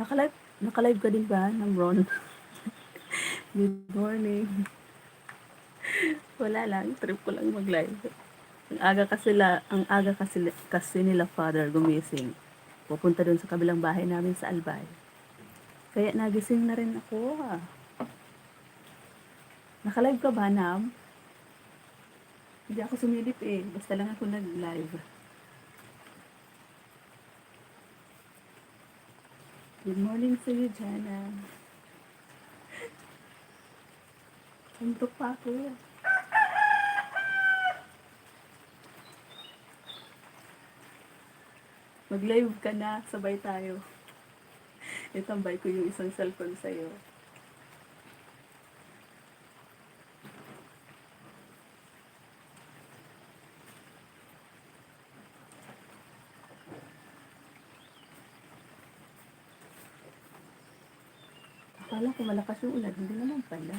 Naka-live ka din ba ng Ron? Good morning. Wala lang, trip ko lang mag-live. Ang aga kasi nila father gumising. Pupunta doon sa kabilang bahay namin sa Albay. Kaya nagising na rin ako. Naka-live ka ba, Nam? Hindi ako sumilip eh. Basta lang ako nag-live. Good morning sa iyo, Jana. Suntok pa ako. Mag-live ka na, sabay tayo. Itambay ko yung isang cellphone sa'yo. Akala ko malakas yung ulan, hindi naman pala.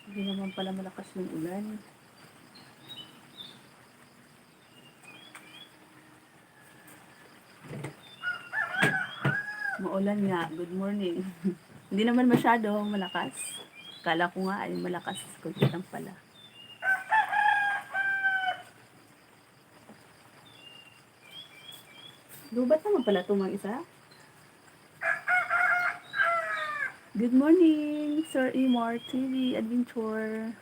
Hindi naman pala malakas yung ulan. Maulan nga, good morning. Hindi naman masyado malakas. Kala ko nga ay malakas, kunti lang pala. Lubat naman pala itong mga isa. Good morning, Sir Imor TV Adventure.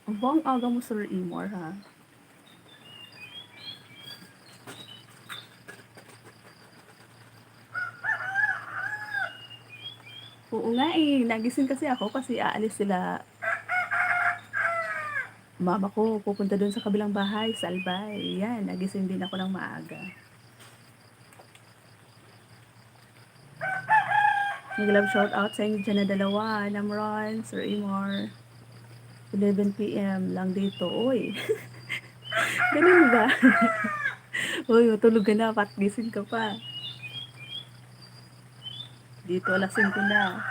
Ang bang aga mo, Sir Imor, ha? Oo nga eh, nagising kasi ako kasi aalis sila. Mama ko pupunta doon sa kabilang bahay, sa Albay. Yan, nagising din ako ng maaga. Nag-love shout out sa inyo dyan na dalawa, Namron, Sir Imor. 11 p.m. lang dito. Uy, ganun ba? Uy, matulog ka na, patgising ka pa. Dito alas 5 na.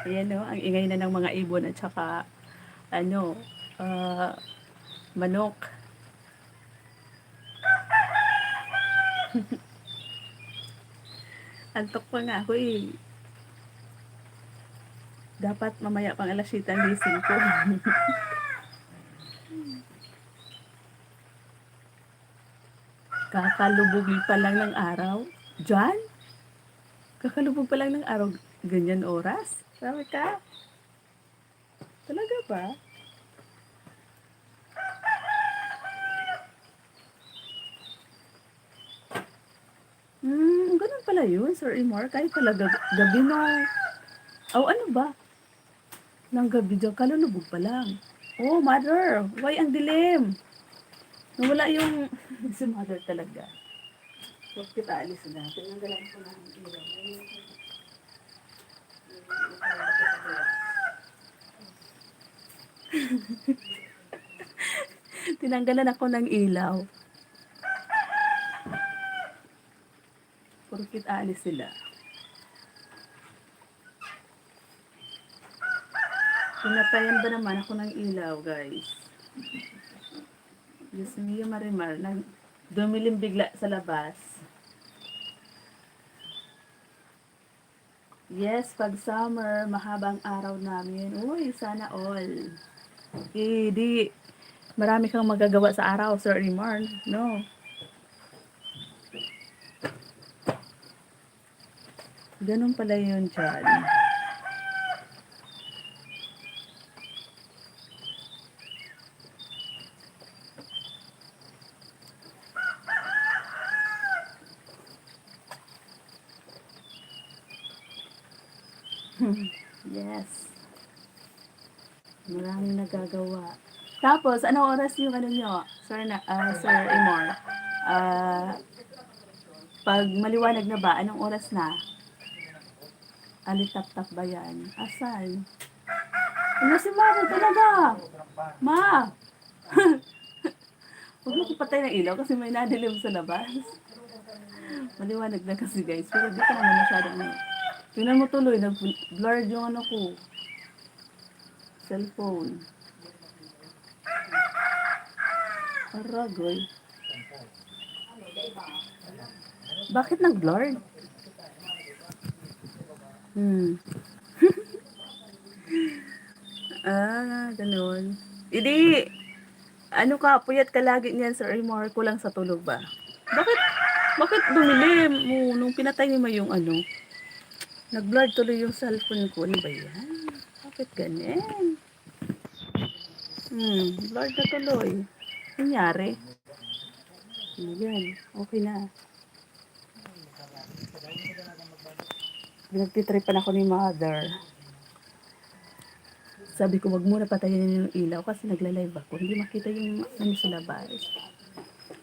Ayan o, ang ingay na ng mga ibon at saka, ano, uh, manok. Antok pa nga ako eh. Dapat mamaya pang alas 7 ang gising ko. Kakalubog pa lang ng araw. Diyan? Kakalubog pa lang ng araw. Ganyan oras? Sabi ka? Talaga ba? Ganun pala yun, Sir Imor. Kahit pala gabi na. Oh, ano ba? Nang gabi dyan, kalulubog pa lang. Oh, mother, why ang dilim? Nawala yung si mother talaga. Huwag kita alis na. Tinanggalan ko na ang ilaw. Tinanggalan ako ng ilaw. Porkit alis sila. Pinatayan ba naman ako ng ilaw, guys? Diyos mio, Marimar. Dumilim bigla sa labas. Yes, pag summer, mahabang araw namin. Uy, sana all. Di, marami kang magagawa sa araw, Sir Rimar. No? Ganun pala yun dyan. Yes. Maraming nagagawa. Tapos, anong oras yung ano nyo, Sir Imor? Pag maliwanag na ba, anong oras na? Alitap-tap ba yan? Asan? Ano si Mama talaga? Ma! Huwag mo kupatay ng ilaw kasi may nadilim sa labas. Maliwanag na kasi guys, pero di ka naman masyadong ano. Tingnan mo tuloy, nag-blurred yung ano ko. Cellphone. Aragoy. Bakit nag-blurred? Hmm. Ganun. Hindi, ano ka, puyat ka lagi niyan, Sir Amor, kulang sa tulog ba? Bakit, bakit dumilim mo nung pinatay mo yung ano? Nag-blurred tuloy yung cellphone ko. Ano ba yan? Bakit ganyan? Blurred na tuloy. Nangyari? Yan, okay na. Nagtitripan ako ni mother. Sabi ko, wag muna patayin yung ilaw kasi nagla-live ako. Hindi makita yung ano sa labas.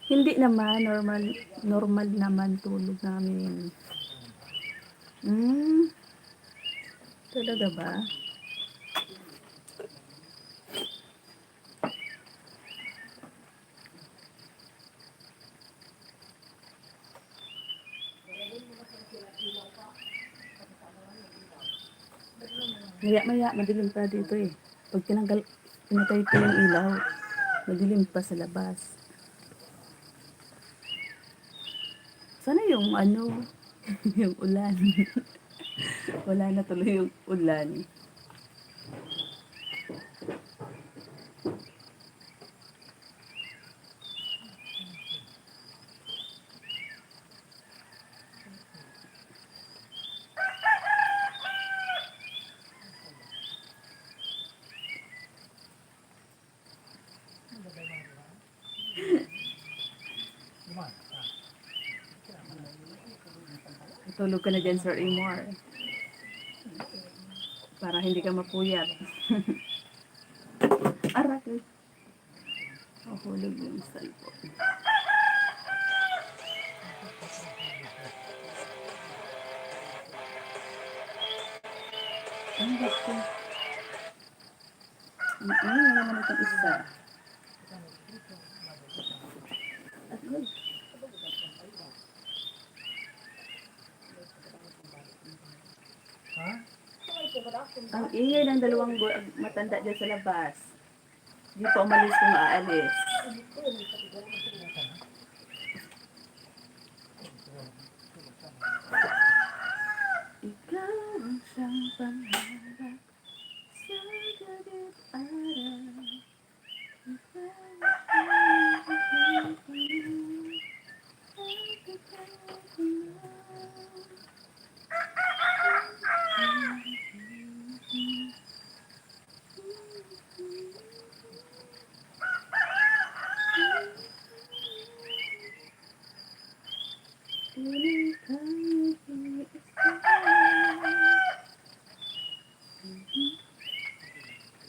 Hindi naman, normal naman tulog namin. Talaga ba? Maya-maya, madilim pa dito eh. Pag pinatay ko yung ilaw, madilim pa sa labas. Sana yung ano, yung ulan. Wala na tuloy yung ulan. Tulog ka na dyan, Sir Amor. Para hindi ka mapuyat. Arak eh. Hulog yung cellphone. Ano ba ito? Ano naman itong isa? Agoy. Ang ingay ng dalawang matanda dyan sa labas. Di pa umalis kung aalis. Ikaw ang siyang pangarap sa gabit araw.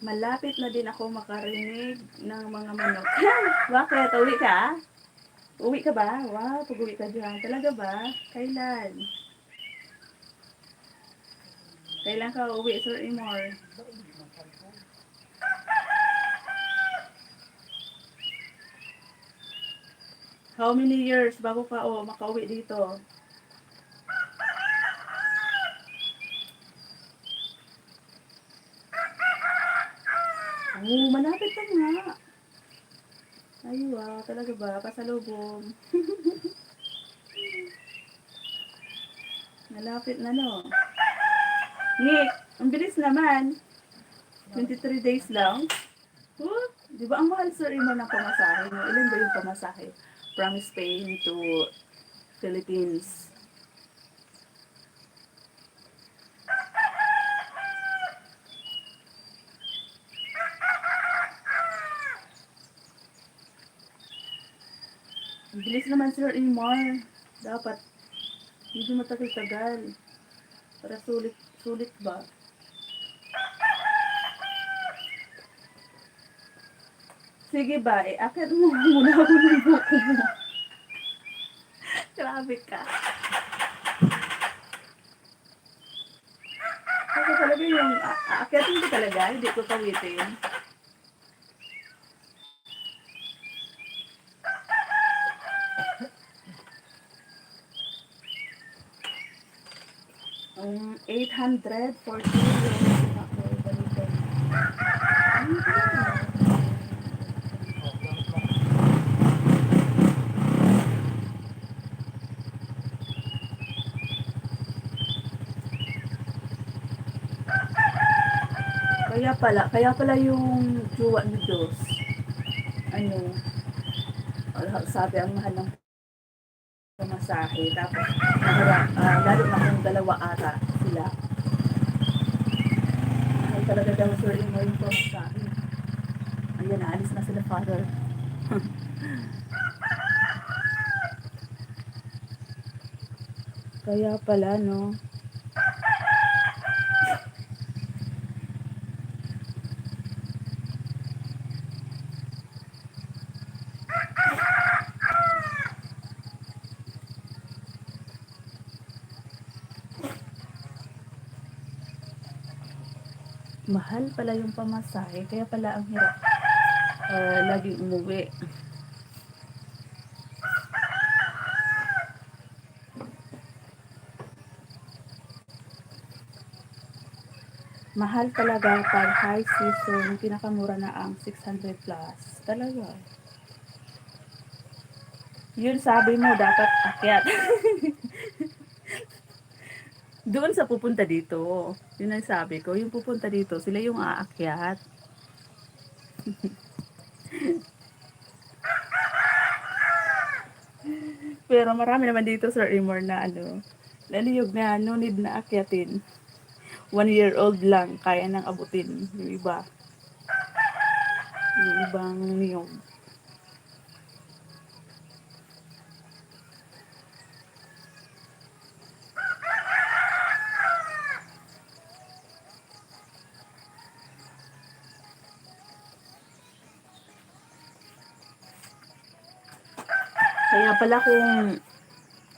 Malapit na din ako makarinig ng mga manok. Bakit? Uwi ka? Uwi ka ba? Wow, pag-uwi ka dyan. Talaga ba? Kailan? Kailan ka uwi, Sir Amor? How many years bago ka makauwi dito? Oh, malapit ka nga. Ay, wow, talaga ba? Pasalubong. Malapit na, no? Nick, ang bilis naman. 23 days lang. Huh? Di ba ang mahal, Sir Imo, ng pamasahe mo? Ilan ba yung pamasahe? From Spain to Philippines. Ang bilis naman, Sir Imar. Dapat, hindi matagal-tagal. Para sulit ba? Sige ba, akit mo muna ako ng buko mo. Grabe ka. Kasi talaga yung, aakitin ko talaga, hindi ko kawitin. Ang 840 yung ako balikan. Kaya pala yung jowa ni Diyos, ano, sabi ang mahal ng pamasahe, tapos lalo na kung dalawa ata sila, mahal talaga daw Sir Imo yung pamasahe. Ayan, naalis na sila, Father. Kaya pala, no? Mahal pala yung pamasahe, kaya pala ang hirap laging umuwi. Mahal talaga pag high season, pinakamura na ang 600 plus. Talaga. Yun sabi mo, dapat akyat. Doon sa pupunta dito. Yun ang sabi ko, yung pupunta dito, sila yung aakyat. Pero marami naman dito, Sir Imor, na ano, laliyog na, no need na akyatin. 1-year-old lang, kaya nang abutin. Yung iba, yung ibang niyog. Kaya pala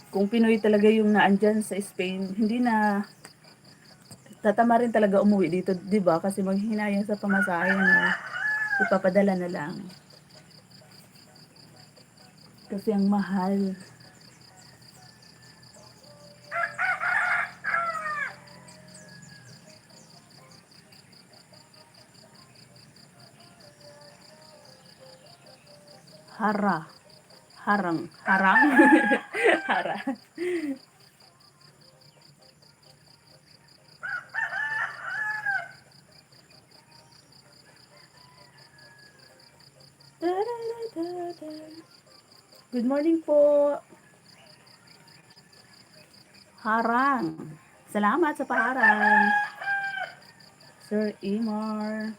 kung Pinoy talaga yung naandyan sa Spain, hindi na tatama rin talaga umuwi dito, 'di ba? Kasi maghihinayang sa pamasahe, no. Ipapadala na lang kasi ang mahal. Hara, harang. Hara. Good morning po. Harang. Salamat sa paharang. Sir Imar.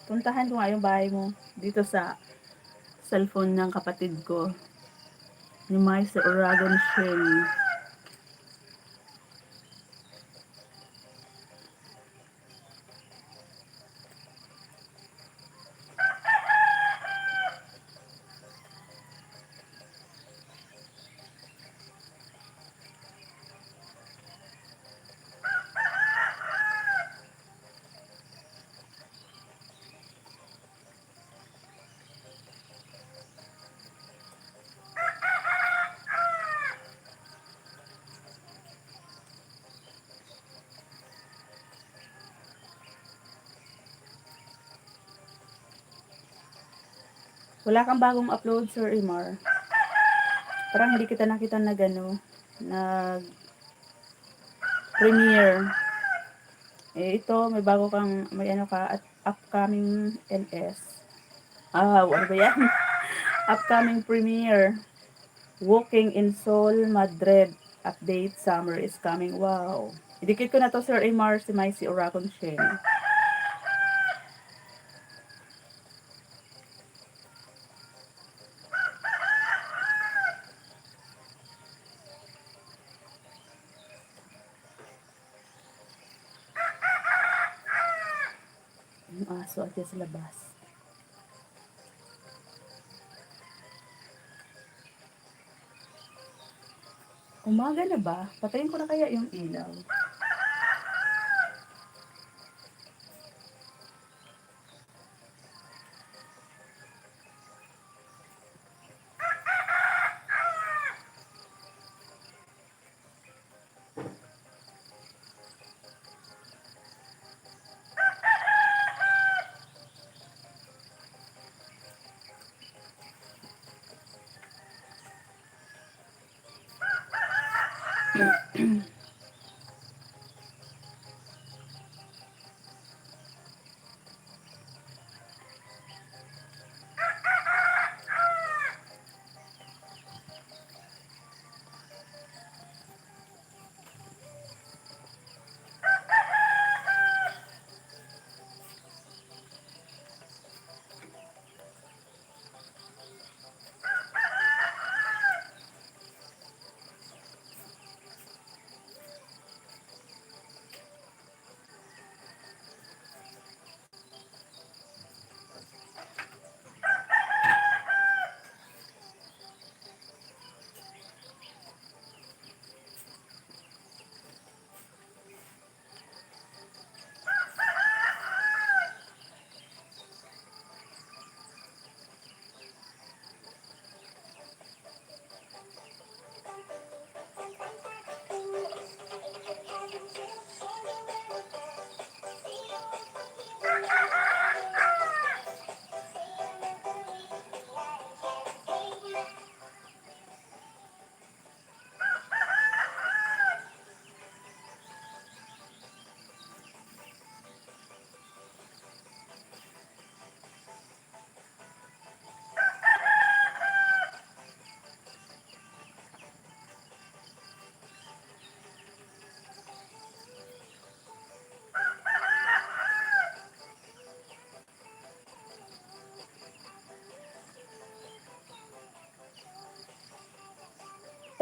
Puntahan ko nga yung bahay mo dito sa cellphone ng kapatid ko. Yung may sa Oragon Shell. Wala kang bagong upload, Sir Imar. Parang hindi kita nakita na gano, nag-premiere. Ito, may bago kang, may ano ka, at upcoming LS. Ano ba yan? Upcoming premiere. Walking in Seoul, Madrid. Update, summer is coming. Wow. Idikit ko na to, Sir Imar, si Maisy Oragon Shen. Yung aso at sa labas. Umaga na ba? Patayin ko na kaya yung ilaw.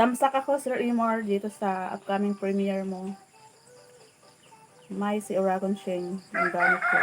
Tamsak ako, Sir Imor, dito sa upcoming premiere mo. May si Oragon Sheng, ang gamit ko.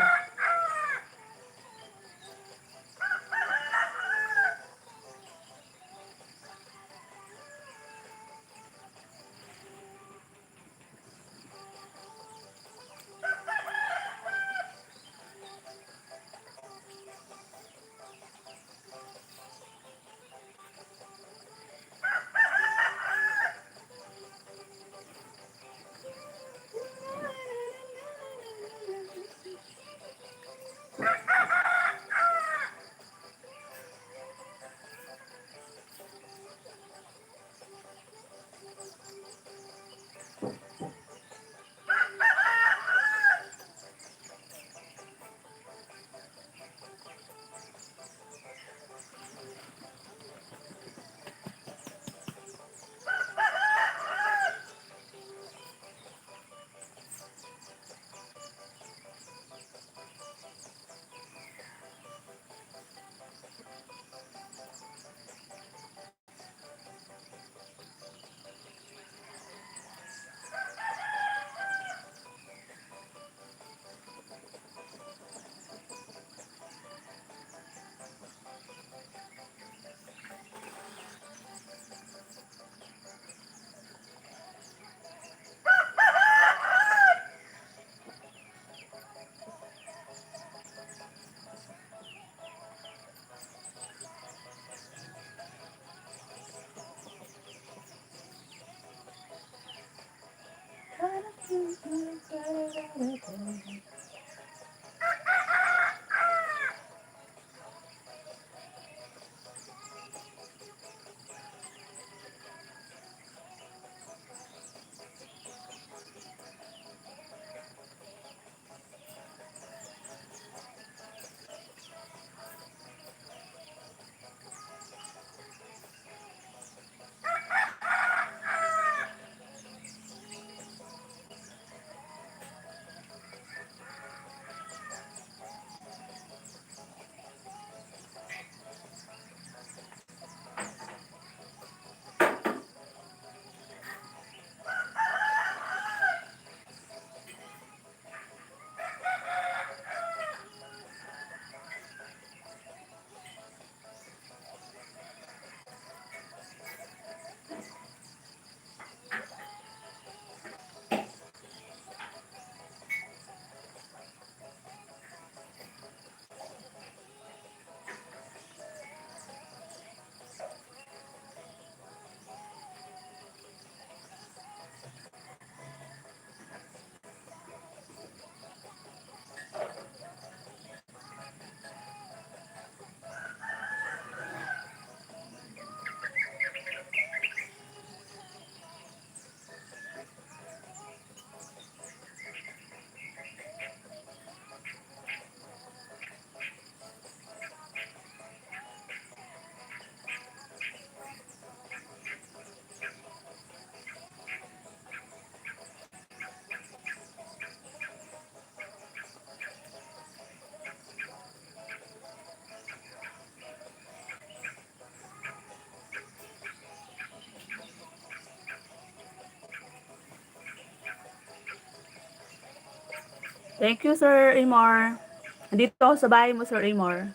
Thank you, Sir Imor. Nandito ako sa bahay mo, Sir Imor.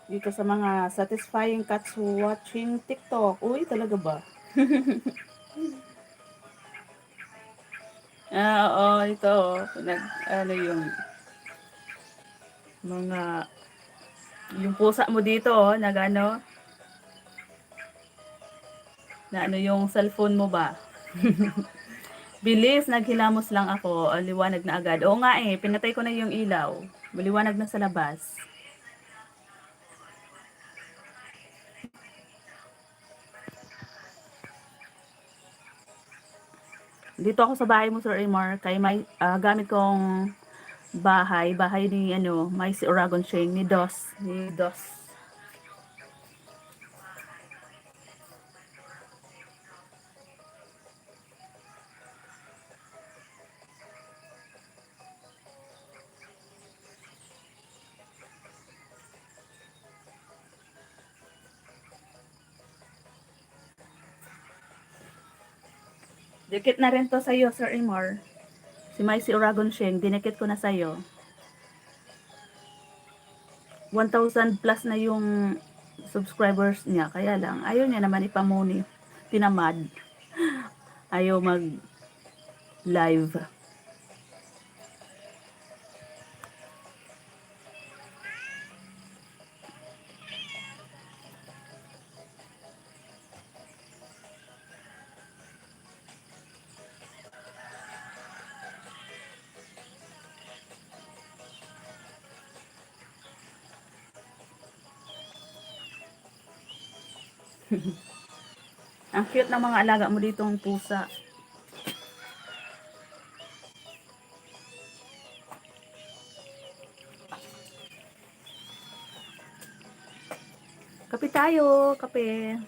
Dito sa mga satisfying cats watching TikTok. Uy, talaga ba? Oo, ito. Ano yung mga, yung pusa mo dito, nagano, na ano yung cellphone mo ba? Bilis, naghilamos lang ako. Liwanag na agad. Oo nga eh, pinatay ko na yung ilaw. Maliwanag na sa labas. Dito ako sa bahay mo, Sir Amor, kay may gamit kong bahay ni ano, may si Oragon Sheng ni Dos. Dikit na rin to sa'yo, Sir Imor. Si Maisy Oragon Sheng, dinikit ko na sa'yo. 1,000 plus na yung subscribers niya. Kaya lang, ayaw niya naman ipamuni. Tinamad. Ayaw mag-live. Ang cute ng mga alaga mo ditong pusa. Kape tayo, kape.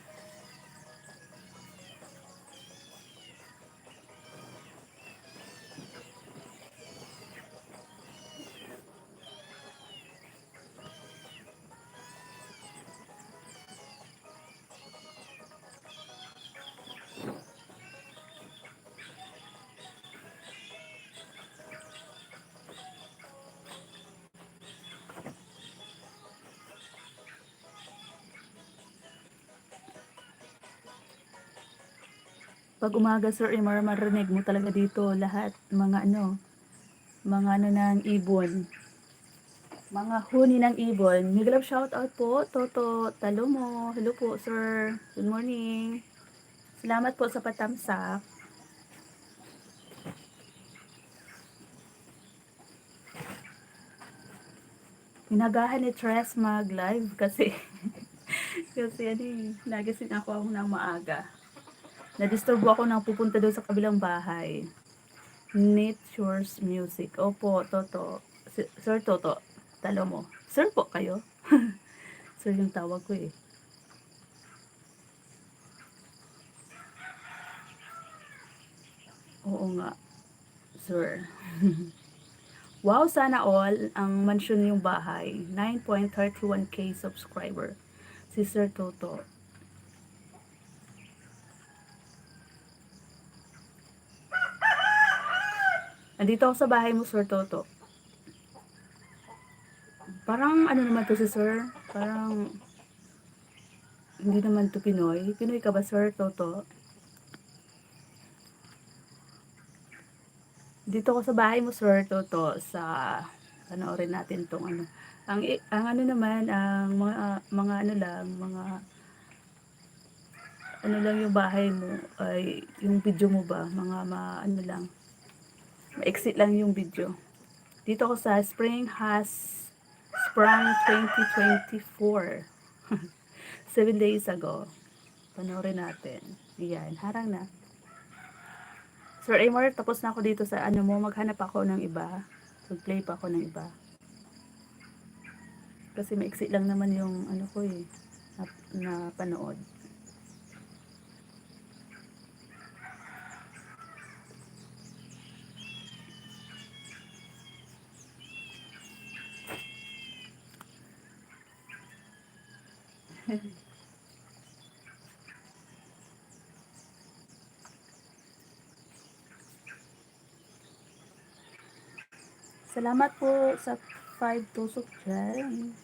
Pag umaga, Sir Imar, marinig mo talaga dito lahat. Mga ano ng ibon. Mga huni ng ibon. Mega love shout out po, Toto Talomo. Hello po, sir. Good morning. Salamat po sa patamsak. Hinagahan ni Tres mag-live kasi kasi nagising ako ng maaga. Na-disturbo ako nang pupunta doon sa kabilang bahay. Nature's Music. Opo, Toto. Sir Toto, talo mo. Sir po kayo? Sir yung tawag ko eh. Oo nga, sir. Wow, sana all ang mansion yung bahay. 9.31k subscriber. Si Sir Toto. Nandito ako sa bahay mo, Sir Toto. Parang ano naman to si Sir? Parang hindi naman to Pinoy. Pinoy ka ba, Sir Toto? Dito ako sa bahay mo, Sir Toto, sa panoorin natin tong ano. Ang ano naman, ang mga ano lang, mga ano lang yung bahay mo, ay yung video mo ba, ano lang, ma-exit lang yung video. Dito ako sa Sprang 2024. 7 days ago. Panoorin natin. Ayan, harang na. Sir Amor, tapos na ako dito sa ano mo, maghanap ako ng iba. Mag-play pa ako ng iba. Kasi maiksi lang naman yung ano ko eh, na panood. Salamat po sa 5 tusok dyan.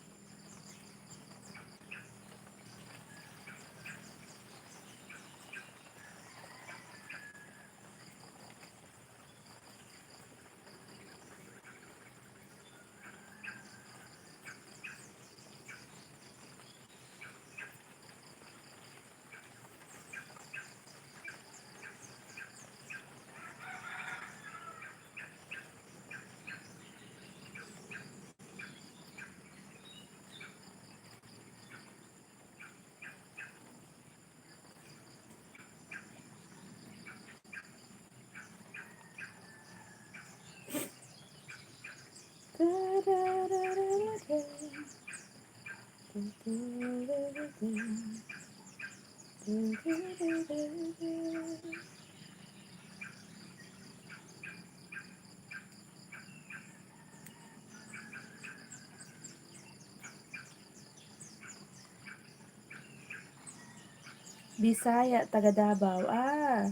Bisaya, taga Davao. Ah,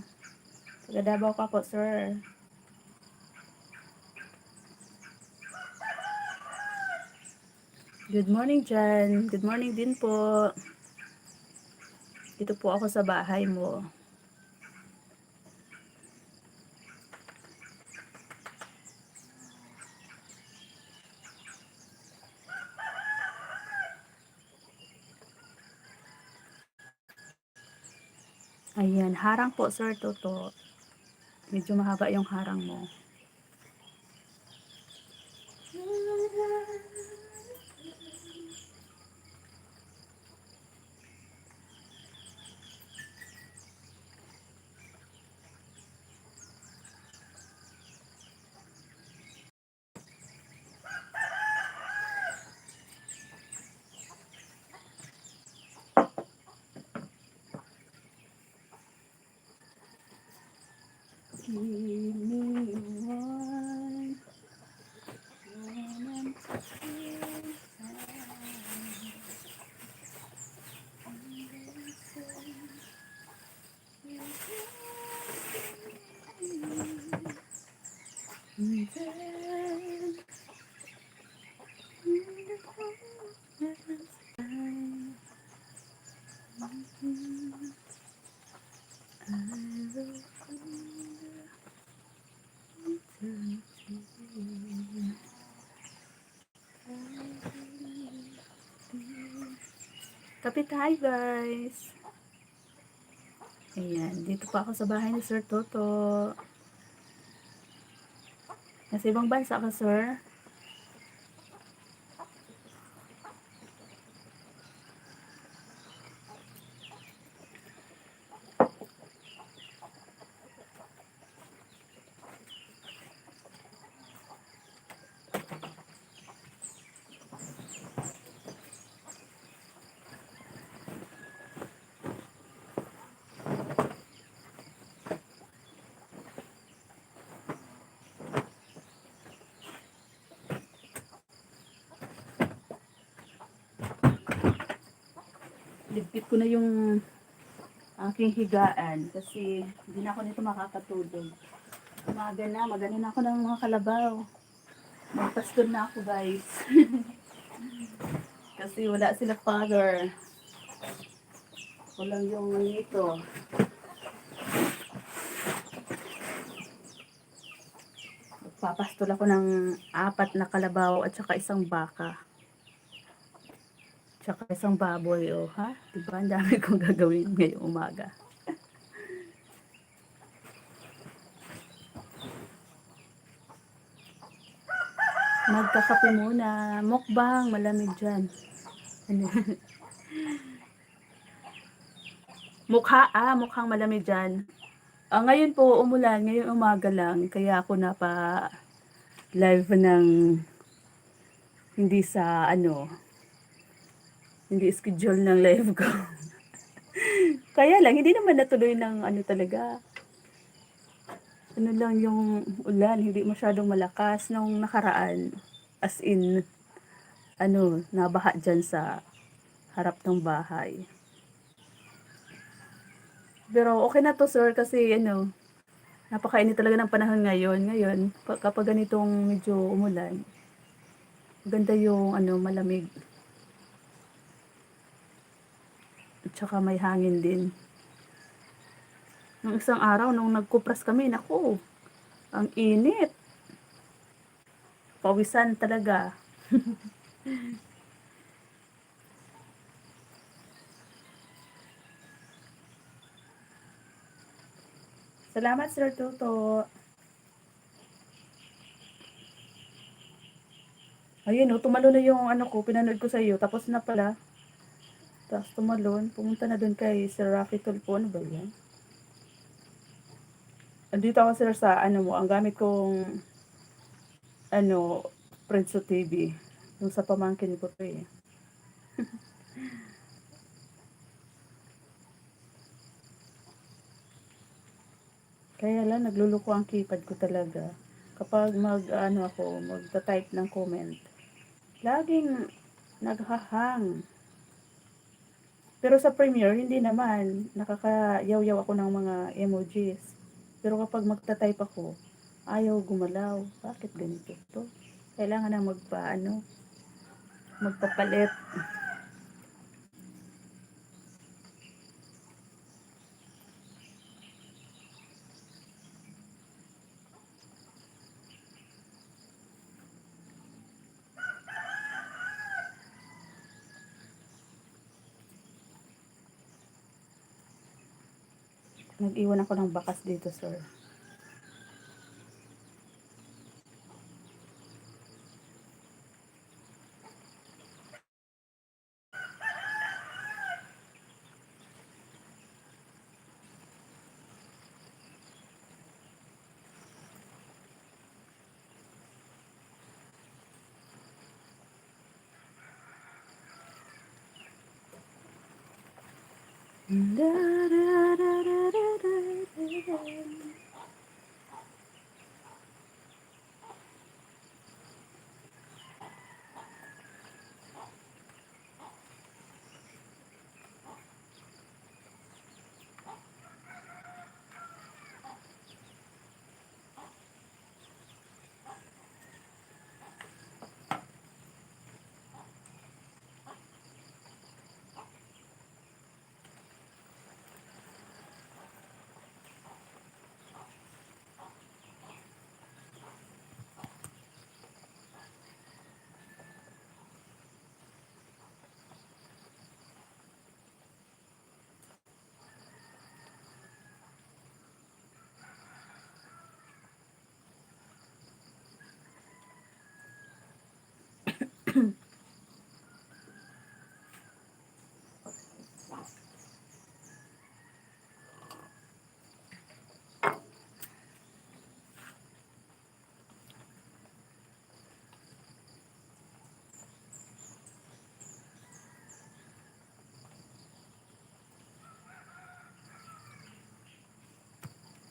Taga Davao ka po, sir. Good morning dyan. Good morning din po. Dito po ako sa bahay mo. Ayan, harang po, sir, Toto. Medyo mahaba yung harang mo. Give me one. Kapit tayo, guys. Ayan, dito pa ako sa bahay ni Sir Toto. Nasa ibang bansa ka, sir? Ligpit ko na yung aking higaan kasi hindi na ako nito makakatulog. Magana na ako ng mga kalabaw. Magpastol na ako, guys. Kasi wala sila father. Ako lang yung nandito. Magpapastol ako ng 4 na kalabaw at saka isang baka. Tsaka isang baboy, oh, ha? Diba? Ang dami kong gagawin ngayong umaga. Magkakape muna. Mukbang, malamig dyan. Mukhang malamig dyan. Ngayon po, umulan. Ngayon umaga lang. Kaya ako napa live ng hindi sa hindi schedule ng live ko. Kaya lang, hindi naman natuloy ng talaga. Ano lang yung ulan, hindi masyadong malakas nung nakaraan. As in, nabaha dyan sa harap ng bahay. Pero okay na to, sir, kasi napakainit talaga ng panahon ngayon. Ngayon, kapag ganitong medyo umulan, maganda yung malamig. At saka may hangin din. Nung isang araw, nung nagkupras kami, naku, ang init. Pawisan talaga. Salamat, Sir Toto. Ayun, tumalo na yung pinanood ko sa iyo. Tapos na pala. Tapos tumalon. Pumunta na dun kay Sir Rafi Tulfo. Ano ba yan? Andito ako, sir, sa mo. Ang gamit kong ano, Prinso TV. Yung sa pamangkin ko to eh. Kaya lang, nagluluko ang keypad ko talaga. Kapag magta-type ng comment, laging naghahang. Pero sa Premiere, hindi naman. Nakakayaw-yaw ako ng mga emojis. Pero kapag magta-type ako, ayaw gumalaw. Bakit ganito 'to? Kailangan na magpapalit. Nag-iwan ako ng bakas dito, sir.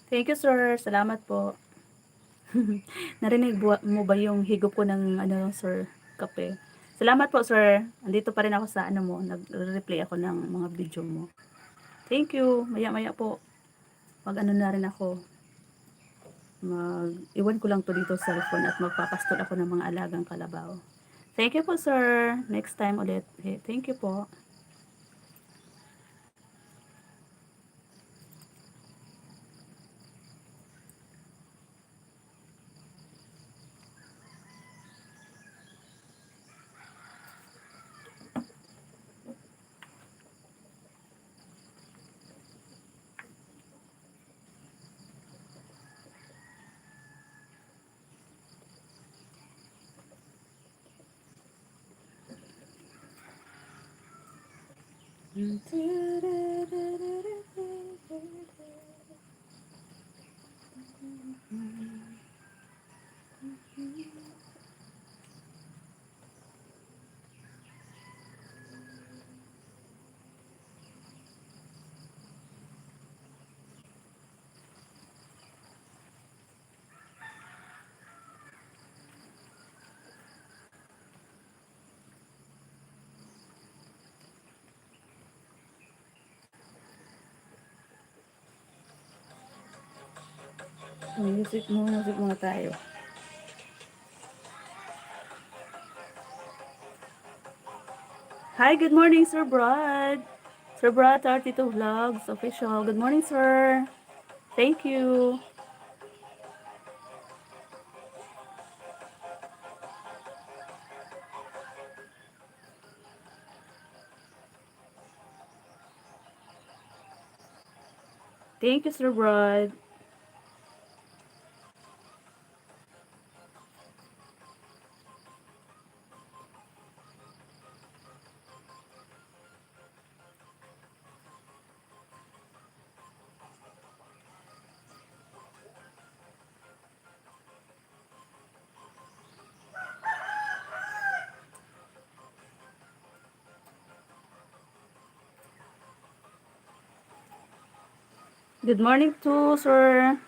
Thank you, sir. Salamat po. Narinig mo ba yung higop ko ng sir, kape? Salamat po, sir. Andito pa rin ako sa mo, nagre-replay ako ng mga video mo. Thank you. Maya-maya po. Mag-ano na rin ako. Iwan ko lang to dito sa cellphone at magpapastol ako ng mga alagang kalabaw. Thank you po, sir. Next time ulit. Thank you po. Music muna tayo. Hi, good morning, Sir Brad. Sir Brad, 32 Vlogs Official. Good morning, sir. Thank you. Thank you, Sir Brad. Good morning to Sir.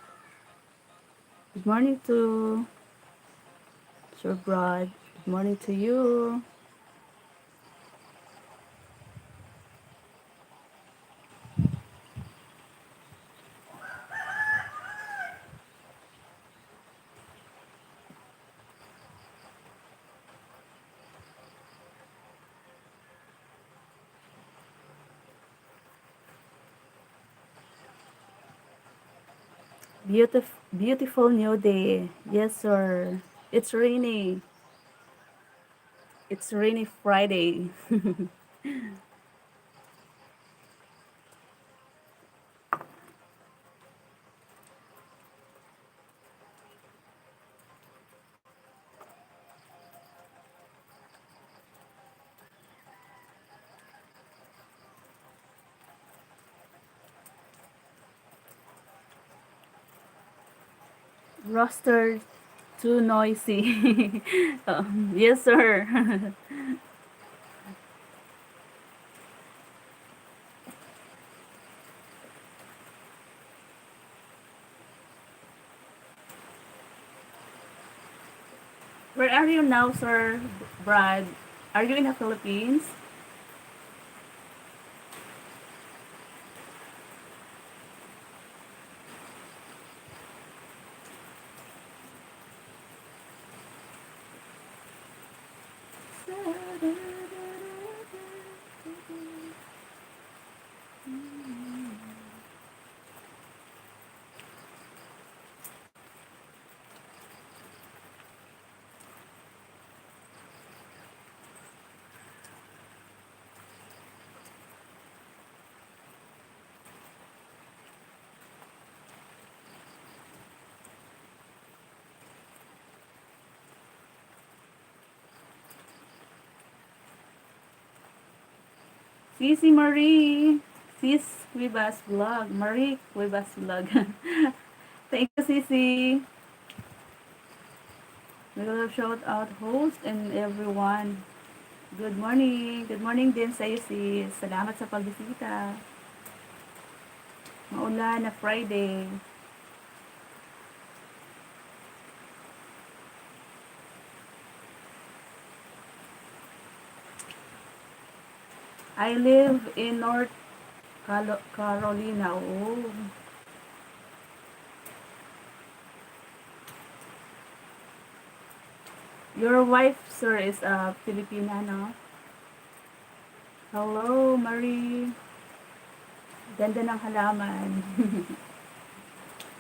Good morning to Sir Brad. Good morning to you. Beautiful new day. Yes, sir. It's rainy. It's rainy Friday. Roster too noisy. Yes, sir. Where are you now, sir? Brad? Are you in the Philippines? Sisi Marie. Sis Wibas Vlog. Marie Wibas Vlog. Thank you, Sisi. We will shout out host and everyone. Good morning. Good morning din sa iyo, sis. Salamat sa pagbisita. Maulan na Friday. I live in North Carolina. Oh. Your wife, sir, is a Filipina, no? Hello, Marie. Ganda ng halaman.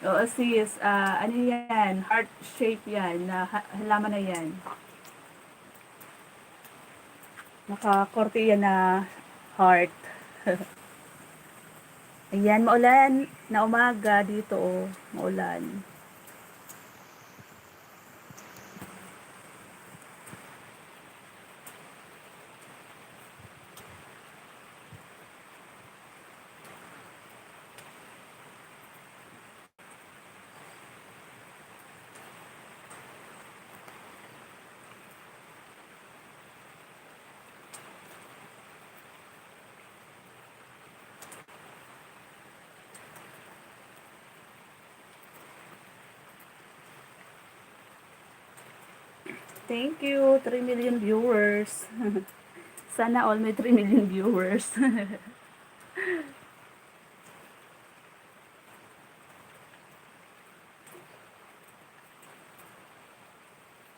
Oo, sis. Ano yan? Heart shape yan. Na halaman na yan. Nakakorte yan na heart. Ayan, maulan na umaga dito. Oh. Maulan. Thank you, 3 million viewers. Sana all may 3 million viewers.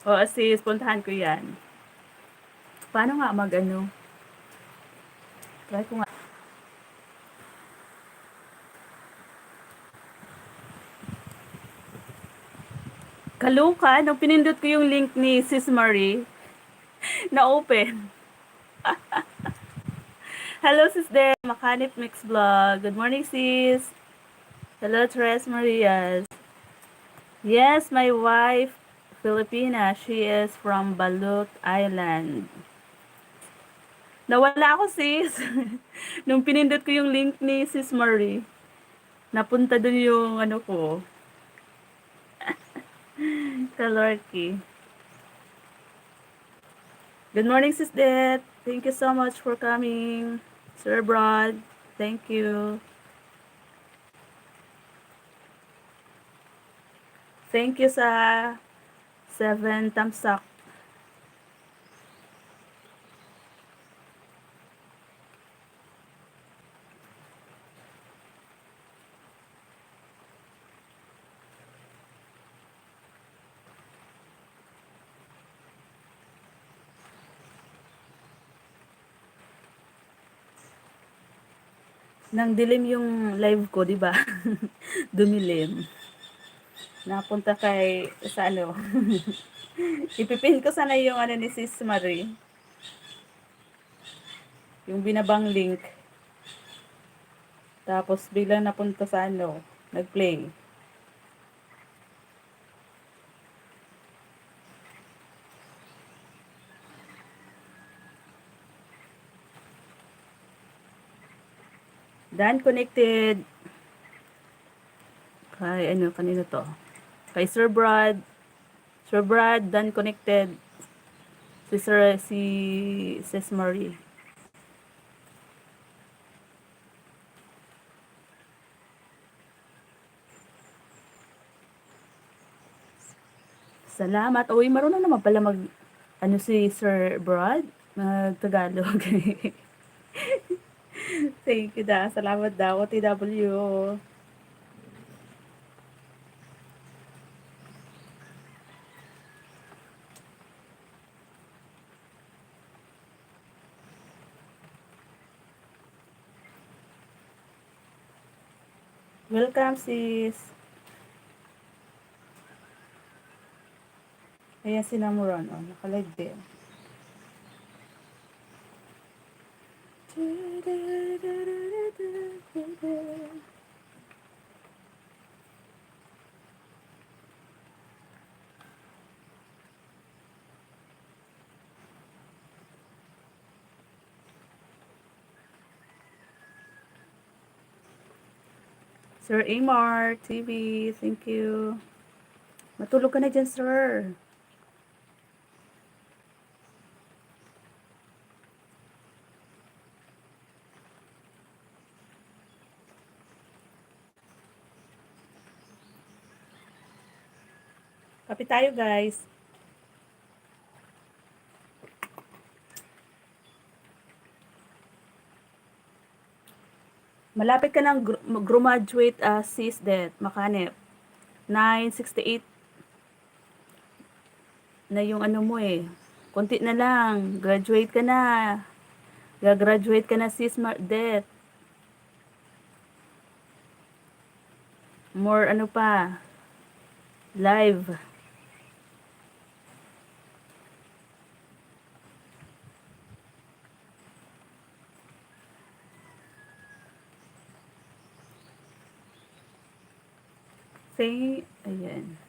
Oo, sis, puntahan ko yan. Paano nga mag-ano? Try ko nga. Kaloka, nung pinindot ko yung link ni Sis Marie, na-open. Hello, Sis De, Makanip Mix Vlog. Good morning, sis. Hello, Tres Marias. Yes, my wife, Filipina. She is from Balut Island. Nawala ako, sis. Nung pinindot ko yung link ni Sis Marie, napunta dun yung ano ko, Kalorky. Good morning, Sis Det. Thank you so much for coming. Sir Broad, thank you. Thank you sa 7 thumbs up. Nang dilim yung live ko, di ba? Dumilim. Napunta kay, sa ano, ipipin ko sana yung ano ni Sis Marie, yung binabang link. Tapos biglang napunta sa ano, nag-play. Dan connected kay ano, kanino to? Kay Sir Brad. Sir Brad, Dan connected. Si Sis Marie. Salamat. Uy, marunong naman pala mag, ano si Sir Brad? Mag-Tagalog. Thank you da. Salamat daw, OTW. Welcome, sis. Ayan si Namuron. Oh, nakalive din. Sir Amar TV, thank you. Matulog ka na dyan, sir. Kape tayo, guys. Malapit ka nang graduate, sis, det, makanip. 968 na yung ano mo eh. Konti na lang. Graduate ka na. Gagraduate ka na, sis, det. More ano pa. Live. Say, ayan.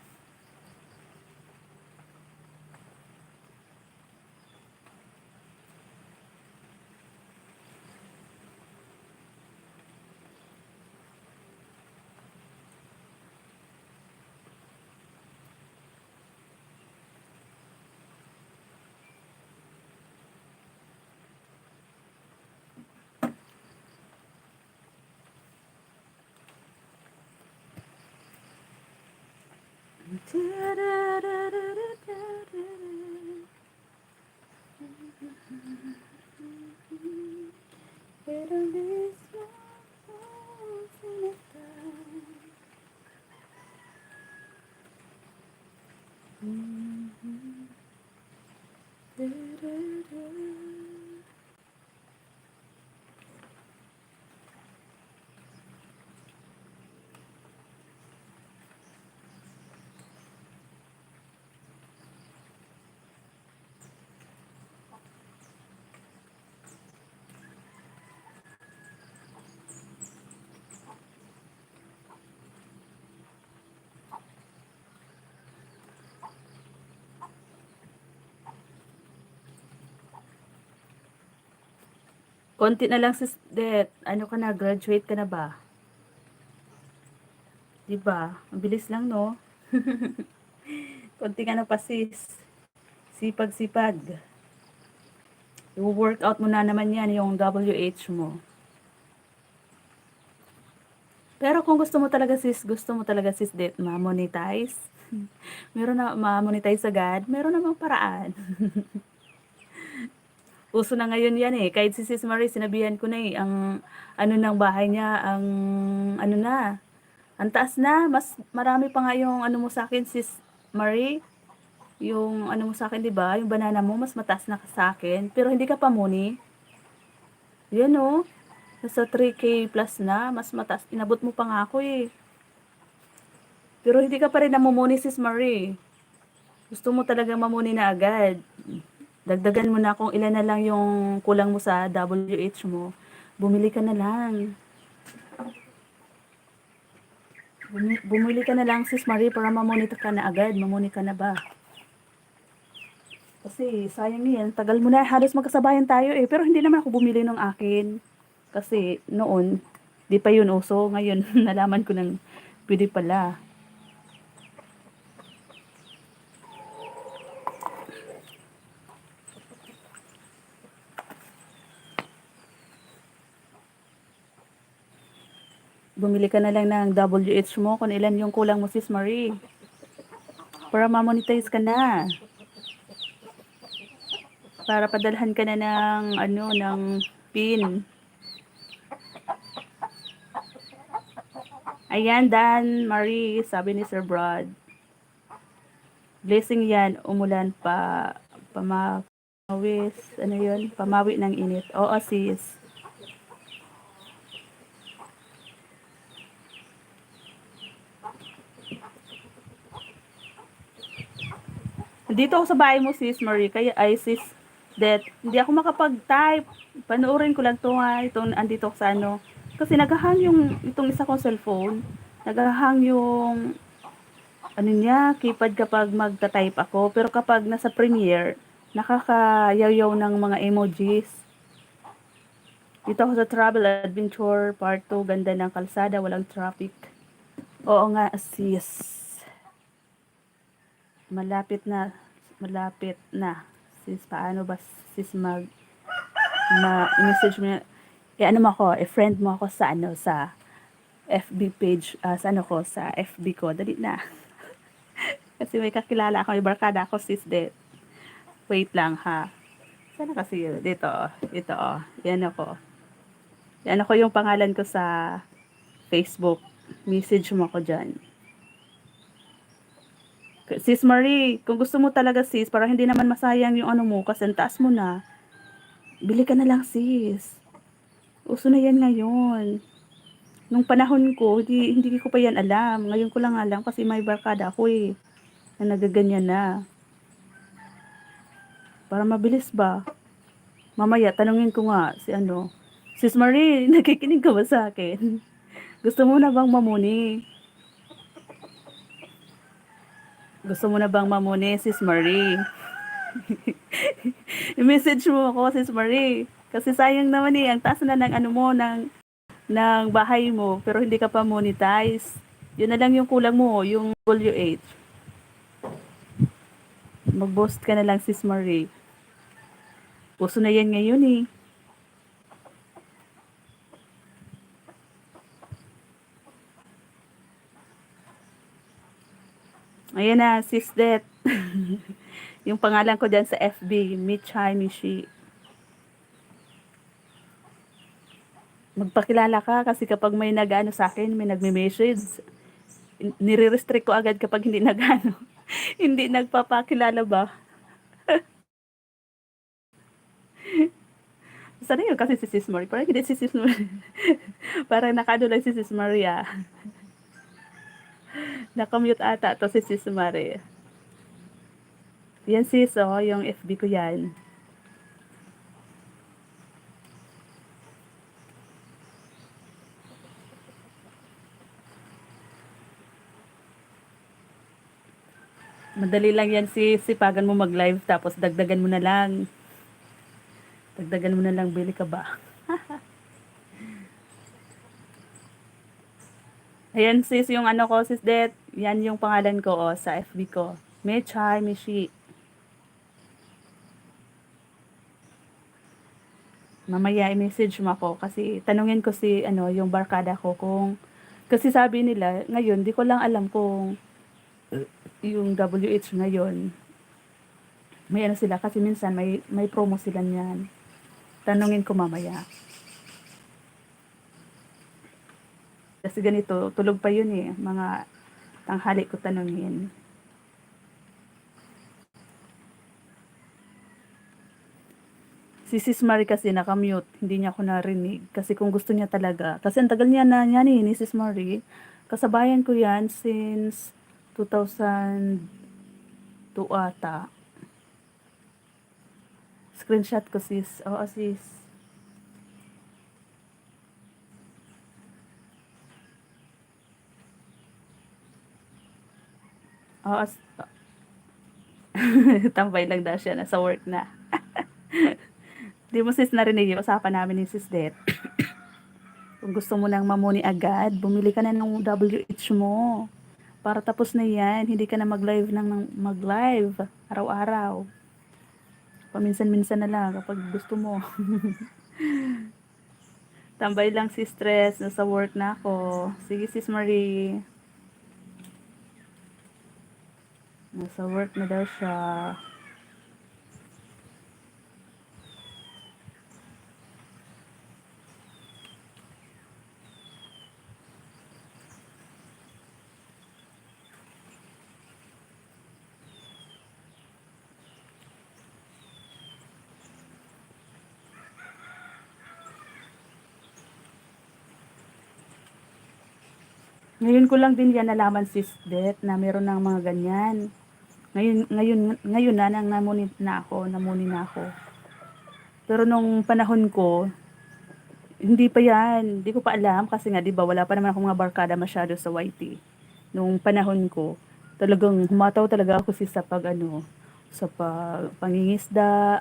Konti na lang, sis, det. Ano ka na, graduate ka na ba? Diba? Ang bilis lang, no? Konti ka na pa, sis. Sipag-sipag. I-workout mo na naman yan, yung WH mo. Pero kung gusto mo talaga, sis, det, ma-monetize. Meron na, ma-monetize agad. Meron namang paraan. Uso na ngayon yan eh. Kahit si Sis Marie, sinabihan ko na eh. Ang ano ng bahay niya, ang ano na. Ang taas na. Mas marami pa nga yung ano mo sa akin, Sis Marie. Yung ano mo sa akin, di ba? Yung banana mo, mas mataas na sa akin. Pero hindi ka pa muni. Yan oh. Nasa 3K plus na. Mas mataas. Inabot mo pa nga ako eh. Pero hindi ka pa rin namumuni, Sis Marie. Gusto mo talagang mamuni na agad. Dagdagan mo na kung ilan na lang yung kulang mo sa WH mo. Bumili ka na lang. Bumili ka na lang, Sis Marie, para mamonita ka na agad. Mamuni ka na ba? Kasi sayang yan. Tagal mo na. Halos magkasabayan tayo eh. Pero hindi naman ako bumili ng akin. Kasi noon, di pa yun uso. Ngayon, nalaman ko ng pwede pala. Bumili ka na lang ng WH mo kung ilan yung kulang mo, Sis Marie. Para ma-monetize ka na. Para padalhan ka na ng ng pin. Ayan, Dan, Marie, sabi ni Sir Brad. Blessing yan, umulan pa, pamawis, ano yun? Pamawi ng init. Oo, sis. Dito ako sa bahay mo, Sis Marie, kaya ay sis, that hindi ako makapag-type. Panoorin ko lang to nga, itong andito ako sa ano. Kasi naghahang yung itong isa kong cellphone. Naghahang yung ano niya, keypad kapag magta-type ako. Pero kapag nasa Premiere, nakakayaw-yaw ng mga emojis. Dito ako sa Travel Adventure Part 2, ganda ng kalsada, walang traffic. Oo nga, sis. Malapit na. Sis, paano ba sis message mo, ano mo ako, friend mo ako sa sa FB page, sa ko, sa FB ko, dali na. Kasi may kakilala ako, may barkada ako, sis, wait lang ha. Sana kasi yun, dito, ito yan ako. Yan ako yung pangalan ko sa Facebook. Message mo ako dyan. Sis Marie, kung gusto mo talaga sis, para hindi naman masayang yung ano mo, kasi ang taas mo na, bili ka na lang sis. Uso na yan ngayon. Nung panahon ko, hindi ko pa yan alam. Ngayon ko lang alam kasi may barkada ako eh, na nagaganyan na. Para mabilis ba? Mamaya, tanungin ko nga si Sis Marie, nakikinig ka ba sa akin? Gusto mo na bang mamuni? Gusto mo na bang mamuni, Sis Marie? I-message mo ako, Sis Marie. Kasi sayang naman eh, ang taas na ng ng bahay mo, pero hindi ka pa monetize. Yun na lang yung kulang mo, yung WH. Mag-boast ka na lang, Sis Marie. Puso na yan ngayon eh. Ayan na, Sis Det. Yung pangalan ko dyan sa FB, Michai Mishi. Magpakilala ka kasi kapag may nag-ano sa akin, may nagme-message, nire-restrict ko agad kapag hindi nag-ano. Hindi nagpapakilala ba? Sana yun kasi si Sis Marie. Parang hindi si Sis Marie. Parang nakano lang si Sis Maria. Nakamute ata to si Sis Marie. Yan sis, yung FB ko yan. Madali lang yan sis, sipagan mo mag-live tapos dagdagan mo na lang. Dagdagan mo na lang, bili ka ba? Ayan sis, yung ko sis Det, yan yung pangalan ko sa FB ko. Mechai Mishi. Mamaya i-message mo ako kasi tanungin ko si yung barkada ko kung kasi sabi nila ngayon di ko lang alam kung yung WH ngayon may sila kasi minsan may promo sila niyan. Tanungin ko mamaya. Kasi ganito, tulog pa yun eh. Mga tanghali ko tanungin. Si Sis Marie kasi nakamute, hindi niya ako narinig. Kasi kung gusto niya talaga, kasi ang tagal niya na niya ni Sis Marie, Kasabayan ko yan since 2002 ata. Screenshot ko sis. Oo sis. Oo. Tambay lang daw siya. Nasa work na. Di mo sis narinig yung usapan namin ni sis Det. Kung gusto mo lang mamuni agad, bumili ka na ng WH mo. Para tapos na yan. Hindi ka na mag-live ng mag-live. Araw-araw. Paminsan-minsan na lang kapag gusto mo. Tambay lang si stress. Nasa work na ako. Sige sis Marie. Nasa work na daw siya. Ngayon ko lang din yan nalaman sis Det na meron ng mga ganyan. Ngayon na nang namuni na ako. Pero nung panahon ko, hindi pa yan. Hindi ko pa alam kasi nga 'di ba wala pa naman akong mga barkada masyado sa YT. Nung panahon ko, talagang humataw talaga ako sis sa sa pangingisda.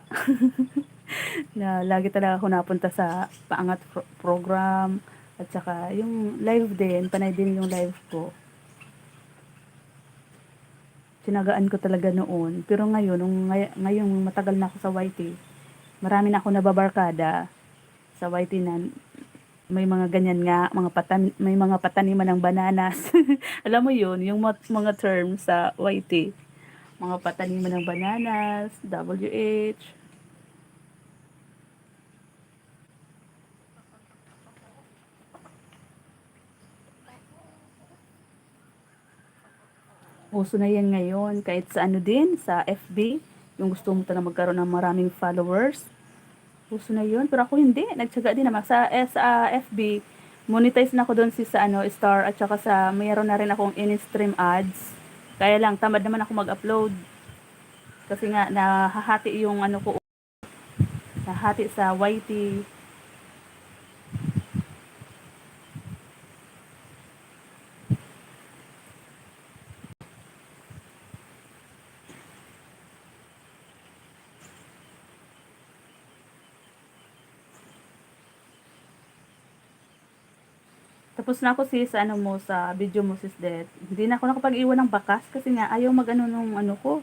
Na lagi talaga ako napunta sa paangat program at saka yung live din, panay din yung live ko. Tinagaan ko talaga noon. Pero ngayon, ngayong matagal na ako sa YT, marami na ako nababarkada sa YT na may mga ganyan nga, may mga pataniman ng bananas. Alam mo yun, yung mga term sa YT. Mga pataniman ng bananas, WH. Uso na yan ngayon, kahit sa din, sa FB. Yung gusto mo talaga magkaroon ng maraming followers. Uso na yun. Pero ako hindi. Nagtsaga din naman. Sa FB, monetize na ako doon sa Star at saka mayroon na rin akong in-stream ads. Kaya lang, tamad naman ako mag-upload. Kasi nga, nahahati yung ko, nahahati sa YT. Tapos na ako sis, sa sa video mo sis Det. Hindi na ako nakapag-iwan ng bakas kasi nga ayaw mag nung ko,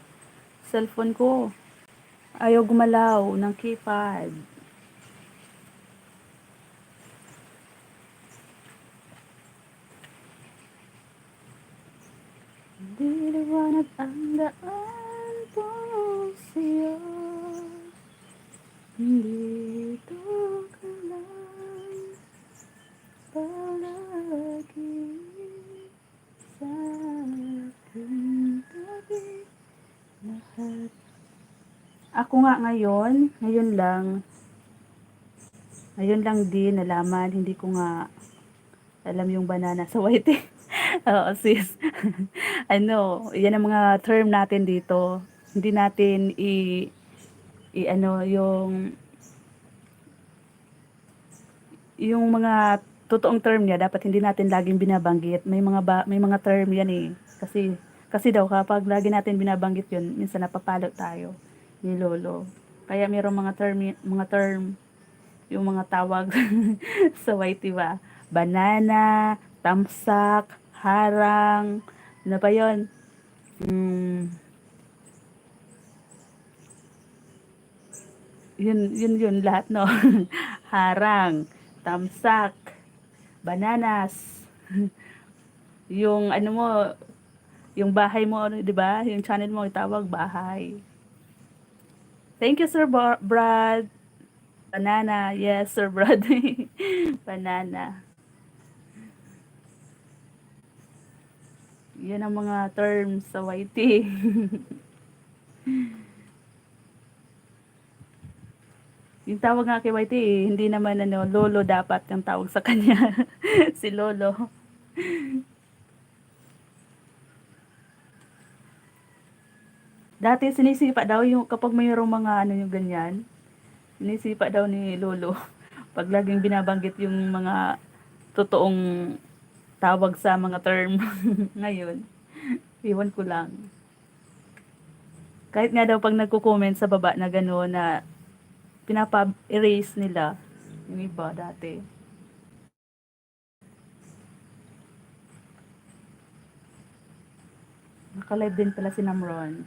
cellphone ko. Ayaw gumalaw ng keypad. Hindi liwanag ang daan po sa'yo. Dito ka lang palagi sa aking tabi. Lahat. Ako nga ngayon lang din nalaman, hindi ko nga alam yung banana sa white. Oo, sis. Yan ang mga term natin dito. Hindi natin yung mga totoong term niya dapat hindi natin laging binabanggit. May mga term yan eh. Kasi daw kapag lagi natin binabanggit yun, minsan napapalo tayo ni lolo. Kaya mayroong mga term yung mga tawag sa white, diba? Banana, tamsak, harang, ano pa yun? Yun lahat, no? Harang, tamsak, bananas, yung mo, yung bahay mo, 'di ba? Yung channel mo itawag bahay. Thank you, Sir Brad. Banana, yes, Sir Brad. Banana. Yan ang mga terms sa YT. Yung tawag nga kay YT, hindi naman lolo dapat ang tawag sa kanya. Si lolo. Dati sinisipa daw yung kapag mayroong mga ano yung ganyan, sinisipa daw ni lolo. Pag laging binabanggit yung mga totoong tawag sa mga term ngayon. Iwan ko lang. Kahit nga daw pag nagko-comment sa baba na gano'n na pinapa-erase nila yung iba dati. Naka-live din pala si Namron.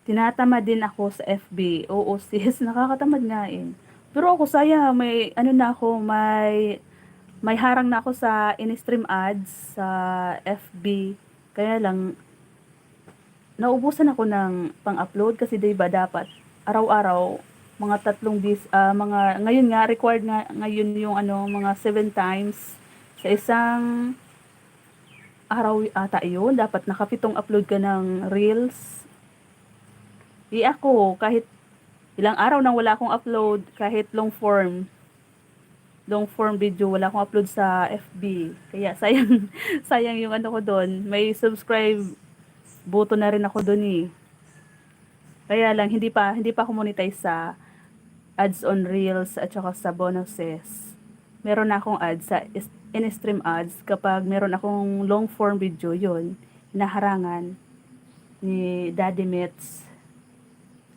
Tinatamad din ako sa FB. Oo sis, nakakatamad nga eh. Pero ako saya, may ano na ako, may harang na ako sa in-stream ads sa FB. Kaya lang, naubusan ako ng pang-upload kasi 'di ba dapat araw-araw mga mga ngayon nga required nga ngayon yung ano mga 7 times sa isang araw ata yun dapat nakapitong upload ka ng reels. Ako kahit ilang araw nang wala akong upload kahit long form video wala akong upload sa FB. Kaya sayang sayang yung ano ko doon. May subscribe button na rin ako doon eh. Kaya lang hindi pa ako monetize sa ads on reels at saka sa bonuses. Meron na akong ads sa in-stream ads kapag meron akong long form video yon hinaharangan ni Daddy Mets,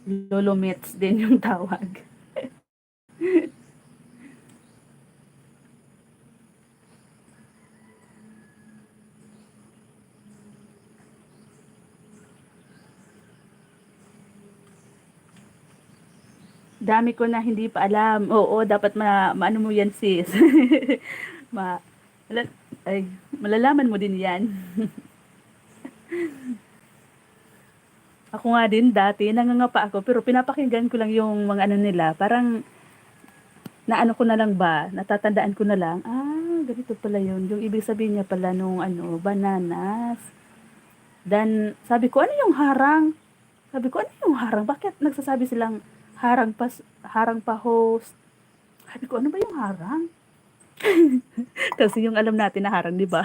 Lolo Mets din yung tawag. Dami ko na hindi pa alam. Oo, dapat maano mo yan sis. ma, mala- ay, malalaman mo din yan. Ako nga din dati, nangangapa ako, pero pinapakinggan ko lang yung mga ano nila. Parang naano ko na lang ba, natatandaan ko na lang, ganito pala yun. Yung ibig sabihin niya pala nung ano, bananas. Then, sabi ko, ano yung harang? Sabi ko, ano yung harang? Bakit nagsasabi silang harang pa host? Sabi ko, ano ba yung harang? Kasi yung alam natin na harang, di ba?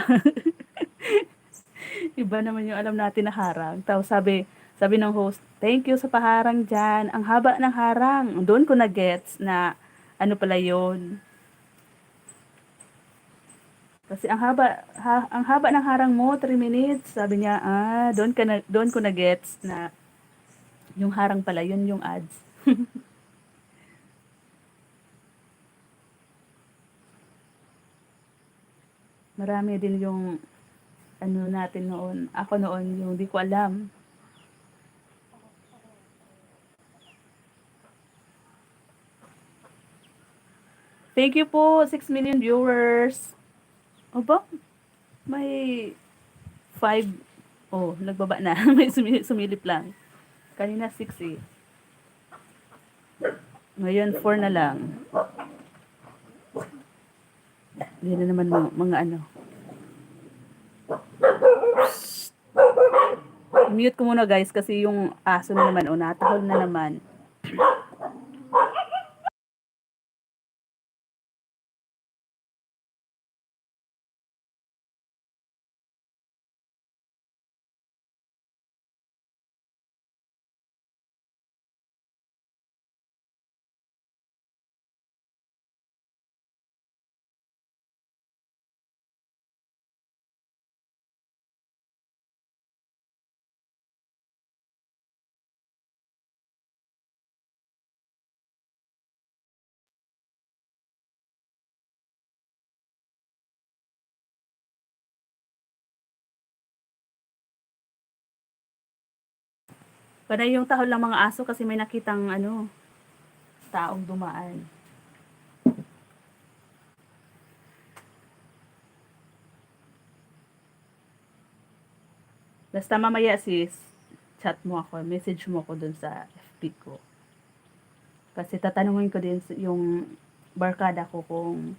Iba naman yung alam natin na harang. Tapos sabi ng host, thank you sa paharang dyan. Ang haba ng harang. Doon ko na-gets na ano pala yun. Kasi ang haba ng harang mo, 3 minutes. Sabi niya, doon ko na-gets na yung harang pala, yun yung ads. Marami din yung ano natin noon. Ako noon, yung di ko alam. Thank you po, 6 million viewers. Oba, may 5. Oh, nagbaba na. May sumilip lang. Kanina 6 eh. Ngayon 4 na lang. Hindi na naman mga ano. Mute ko muna guys kasi yung aso na naman o natahol na naman. Panay yung tahol ng mga aso kasi may nakitang ano, taong dumaan. Basta mamaya sis, chat mo ako, message mo ako dun sa FB ko. Kasi tatanungin ko din yung barkada ko kung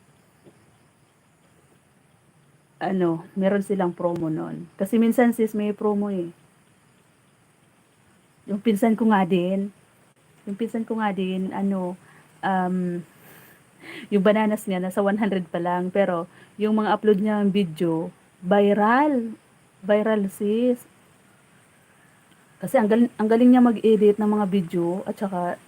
ano, meron silang promo nun. Kasi minsan sis may promo eh. Yung pinsan ko nga din. Yung pinsan ko nga din, ano, um, yung bananas niya nasa 100 pa lang. Pero, yung mga upload niya ng video, viral. Viral sis. Kasi ang galing niya mag-edit ng mga video at saka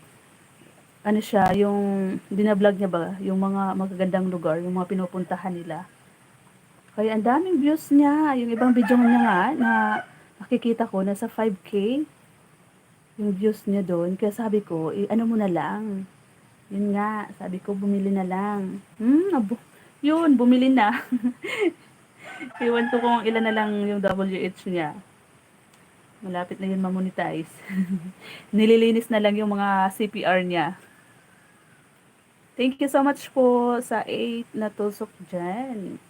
ano siya, yung binablog niya ba, yung mga magagandang lugar, yung mga pinupuntahan nila. Kaya ang daming views niya. Yung ibang video niya nga na nakikita ko nasa 5K yung views niya doon. Kaya sabi ko, ano mo na lang. Yun nga, sabi ko bumili na lang. Yun, bumili na. Iwan ko kung ilan na lang yung WH niya. Malapit na yun mamonetize. Nililinis na lang yung mga CPR niya. Thank you so much po sa 8 na tusok dyan.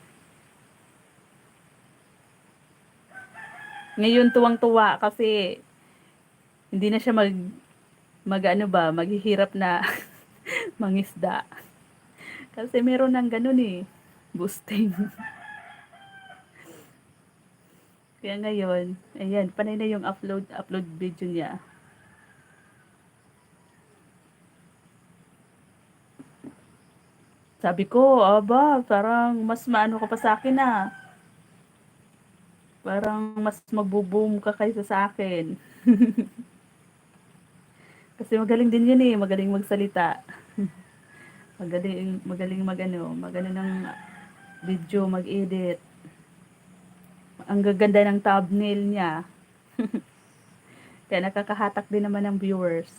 Ngayon tuwang-tuwa kasi hindi na siya mag ano ba, maghihirap na mangisda. Kasi meron ng ganun eh, boosting. Kaya ngayon, ayan, panay na yung upload video niya. Sabi ko, aba, parang mas maano ka pa sa akin ah. Parang mas magbo-boom ka kaysa sa akin. Kasi magaling din yun eh, magaling magsalita. Magaling magano ng video, mag-edit. Ang gaganda ng thumbnail niya. Kaya nakakahatak din naman ng viewers.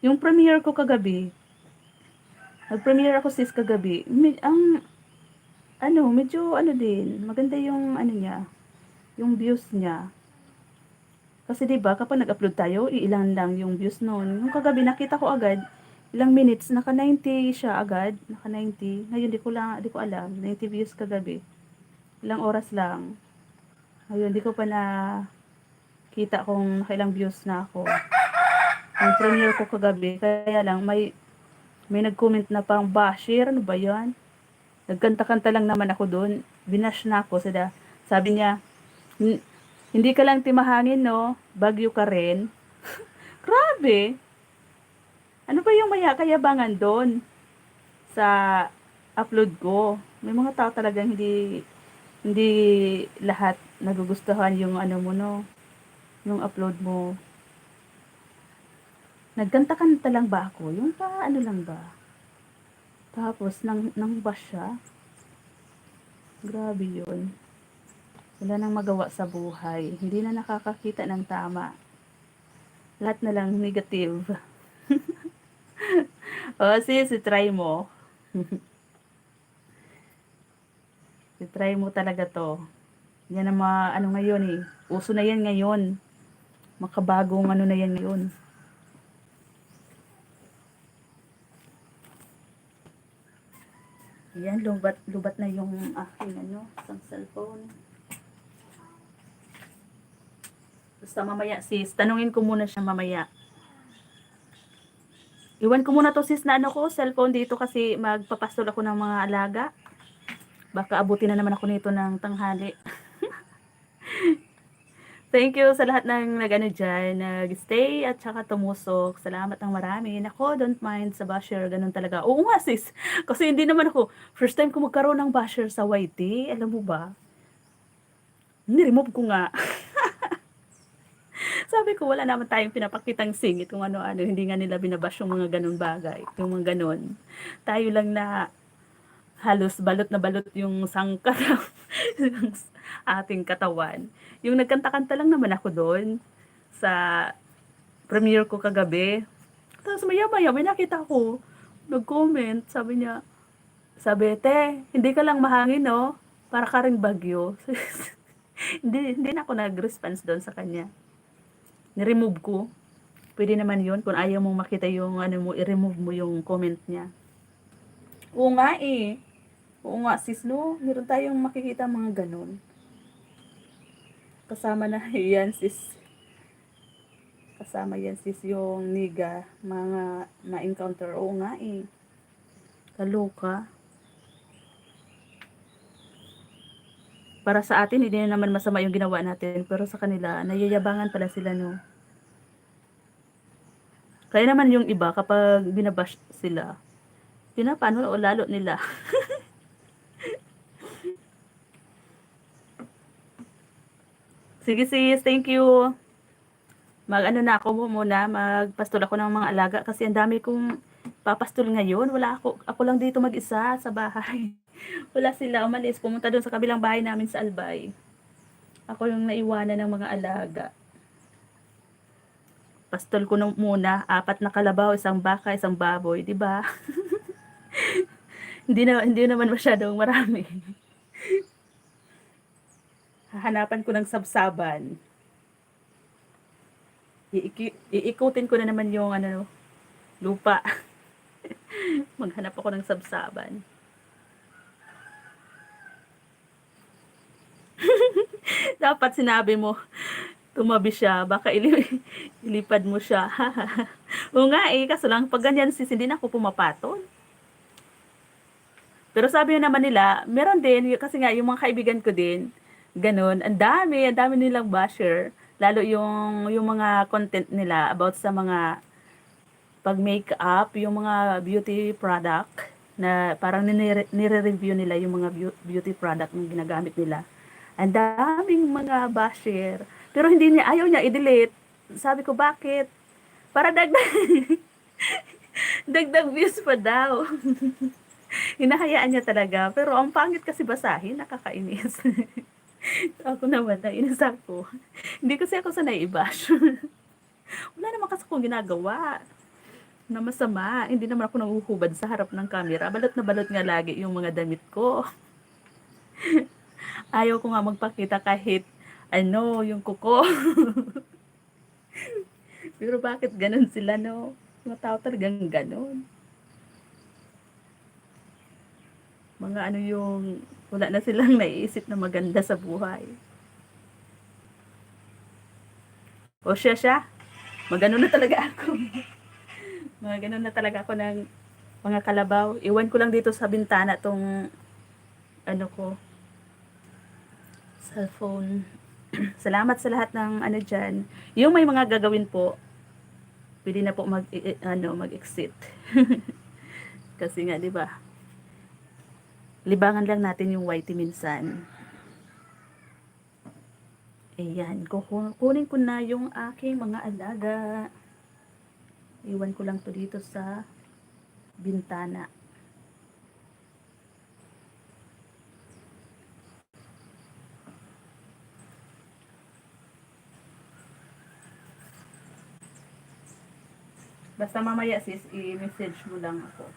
Yung premiere ko kagabi, nag-premiere ako sis kagabi, medyo ano din, maganda yung ano niya, yung views niya. Kasi 'di ba kapag nag-upload tayo, iilan lang yung views noon. Yung kagabi nakita ko agad, ilang minutes naka 90 siya agad, naka 90. Ngayon di ko alam, 90 views kagabi. Ilang oras lang. Ngayon di ko pa na kita kung nakailang views na ako. Yung premiere ko kagabi, kaya lang may nag-comment na pang bashir, ano ba 'yan? Nagkanta-kanta lang naman ako doon. Binash na ako. Sabi niya, hindi ka lang timahangin, no? Bagyo ka rin. Grabe! Ano ba yung maya kayabangan doon sa upload ko? May mga tao talagang hindi lahat nagugustuhan yung ano mo, no? Yung upload mo. Nagkanta-kanta lang ba ako? Yung pa ano lang ba? Tapos, nang bash siya. Grabe yun. Wala nang magawa sa buhay. Hindi na nakakakita ng tama. Lahat na lang negative. O, sis, try mo. Try mo talaga to. Yan ang mga ano ngayon eh. Uso na yan ngayon. Makabagong ano na yan ngayon. Yan, lubat na yung aking ano, isang cellphone. Basta mamaya sis, tanungin ko muna siya mamaya. Iwan ko muna to sis na ano ko, cellphone dito kasi magpapastol ako ng mga alaga. Baka abutin na naman ako nito ng tanghali. Thank you sa lahat ng nag-ano dyan, nag-stay at saka tumusok. Salamat ng marami. Nako, don't mind sa basher, ganun talaga. Oo nga sis, kasi hindi naman ako, first time ko magkaroon ng basher sa YT, alam mo ba? Ni-remove ko nga. Sabi ko, wala naman tayong pinapakitang singit kung ano-ano, hindi nga nila binabash yung mga ganun bagay, yung mga ganun. Tayo lang na halos balot na balot yung sangka ng ating katawan. Yung nagkanta-kanta lang naman ako doon sa premiere ko kagabi. Tapos maya-maya may nakita ko, nag-comment, sabi, hindi ka lang mahangin, no? Para ka ring bagyo. hindi na ako nag-response doon sa kanya. Ni-remove ko. Pwede naman yun. Kung ayaw mong makita yung ano mo, i-remove mo yung comment niya. Oo nga eh. Oo nga sis, no? Meron tayong makikita mga ganun. Kasama na yan sis. Kasama yan sis yung niga. Mga na-encounter. Oo nga eh. Kaloka. Para sa atin hindi naman masama yung ginawa natin, pero sa kanila nayayabangan pala sila 'no. Kaya naman yung iba kapag bina-bash sila, pinapaano o lalo nila. Sige sis, thank you. Mag-ano na ako muna, magpastol ako ng mga alaga kasi ang dami kong papastol ngayon. Wala ako lang dito mag-isa sa bahay. Wala sila, umalis, pumunta doon sa kabilang bahay namin sa Albay. Ako yung naiwanan ng mga alaga. Pastol ko muna, 4 na kalabaw, isang baka, isang baboy, 'di ba? Hindi naman masyadong marami. Hahanapan ko ng sabsaban. Iikutin ko na naman yung ano, lupa. Maghanap ako ng sabsaban. Dapat sinabi mo, tumabi siya, baka ilipad mo siya. Oo nga eh, kaso lang pag ganyan sis, hindi na ako pumapatol. Pero sabi naman nila, meron din, kasi nga yung mga kaibigan ko din, ganun, ang dami nilang basher. Lalo yung mga content nila about sa mga pag-makeup, yung mga beauty product, na parang nire-review nila yung mga beauty product na ginagamit nila. Ang daming mga basher. Pero hindi niya, ayaw niya i-delete. Sabi ko, bakit? Para dagdag, dagdag views pa daw. Hinahayaan niya talaga. Pero ang pangit kasi basahin, nakakainis. Ako naman, nainis ako. Hindi kasi ako sanay i-bash. Wala naman kasi akong ginagawa na masama. Hindi naman ako nanguhubad sa harap ng camera. Balot na balot nga lagi yung mga damit ko. Ayaw ko nga magpakita kahit ano, yung kuko. Pero bakit ganun sila, no? Mga tao talagang ganun. Mga ano yung wala na silang naiisip na maganda sa buhay. O siya, magano na talaga ako. Magano na talaga ako ng mga kalabaw. Iwan ko lang dito sa bintana tong ano ko, cellphone. Salamat sa lahat ng ano dyan. Yung may mga gagawin po, pwede na po mag-exit. Kasi nga, di ba? Libangan lang natin yung YT minsan. Ayan, kukunin ko na yung aking mga alaga. Iwan ko lang to dito sa bintana. Basta mamaya sis, i-message mo lang ako.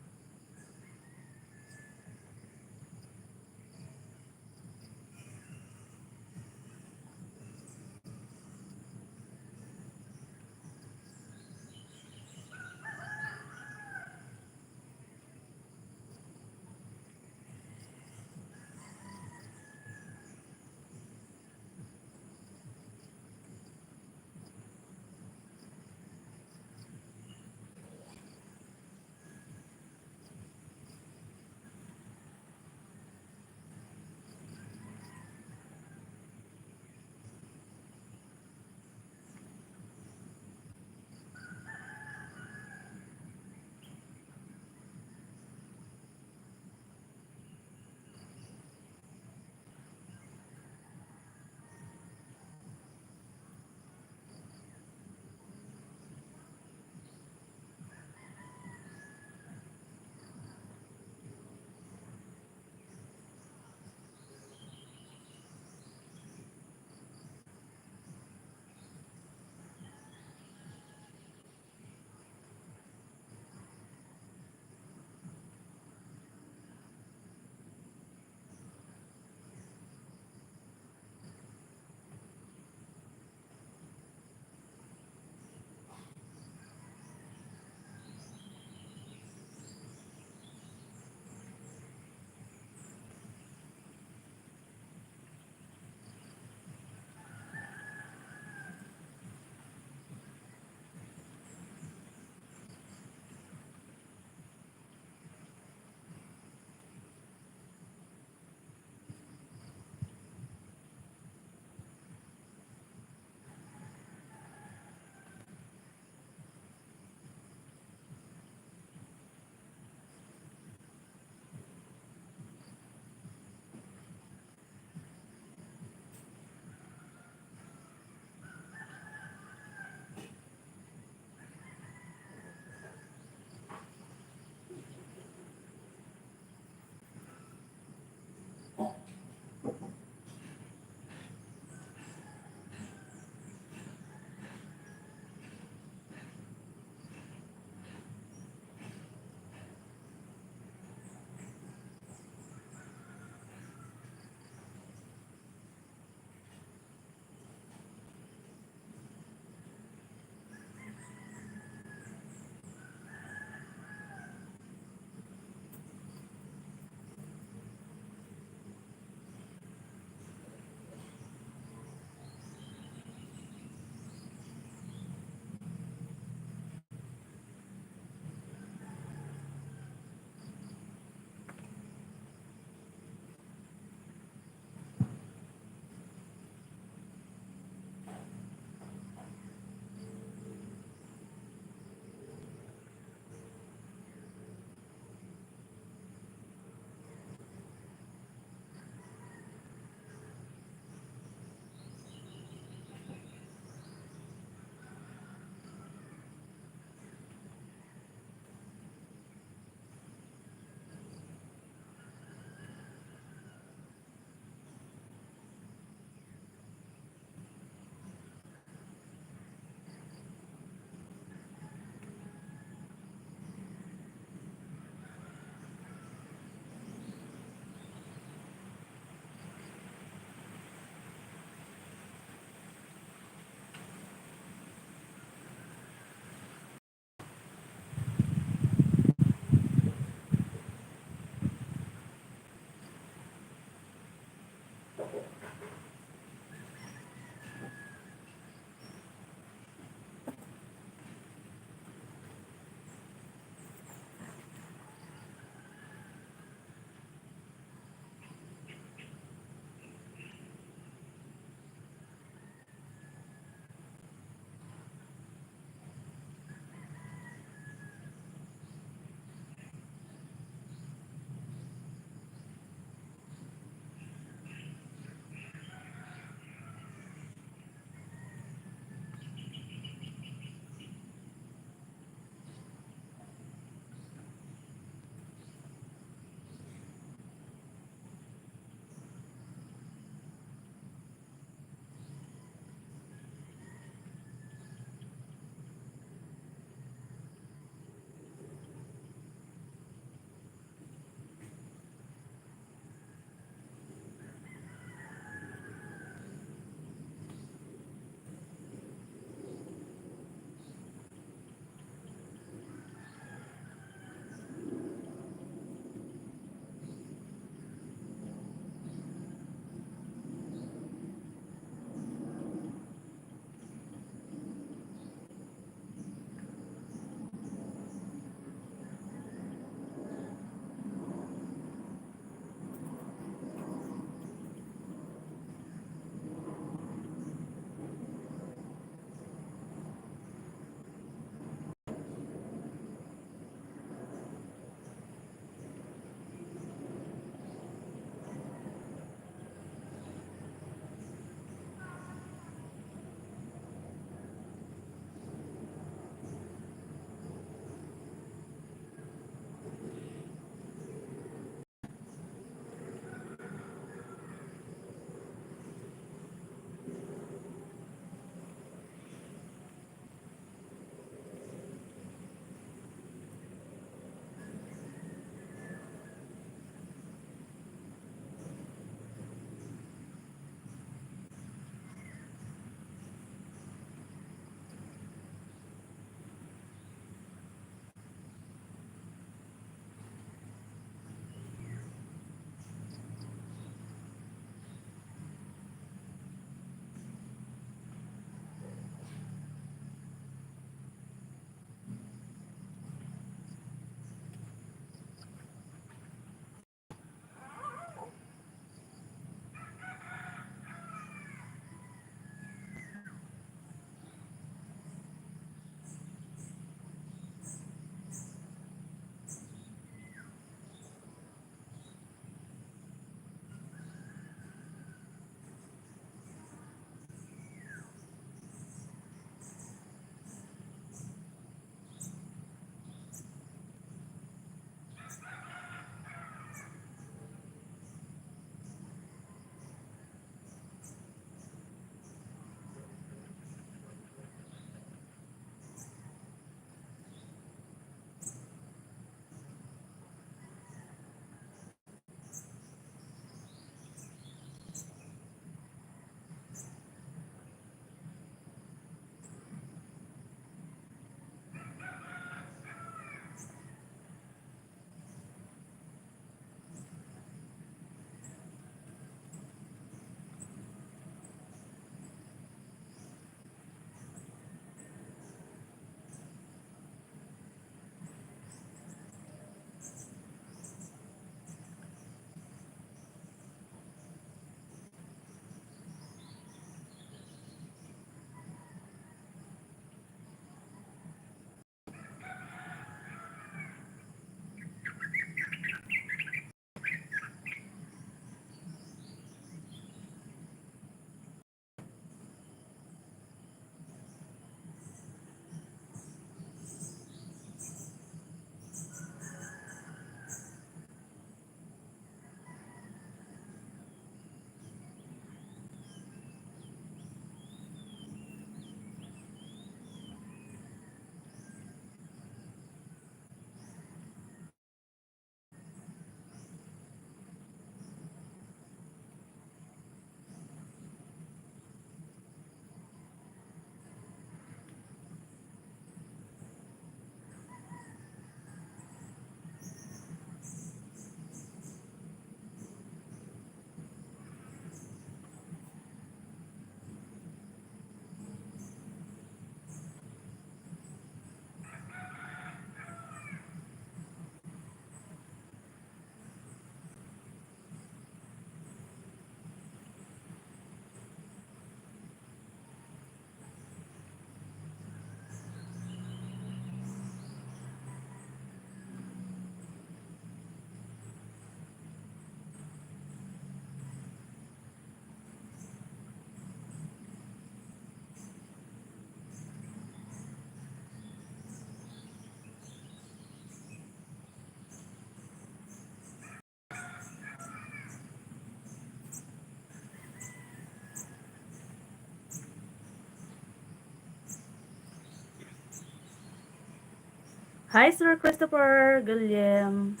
Hi, Sir Christopher Gilliam.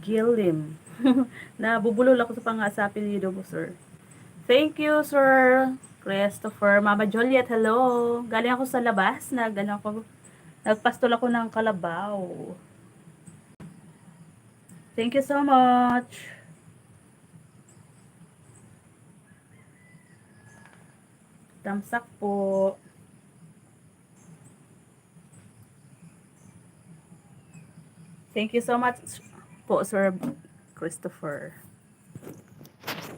Gillim. Nabubulol ako sa apelyido mo, sir. Thank you, Sir Christopher. Mama Juliet, hello. Galing ako sa labas. Nagpastol ako ng kalabaw. Thank you so much. Tamsak po. Thank you so much po, Sir Christopher.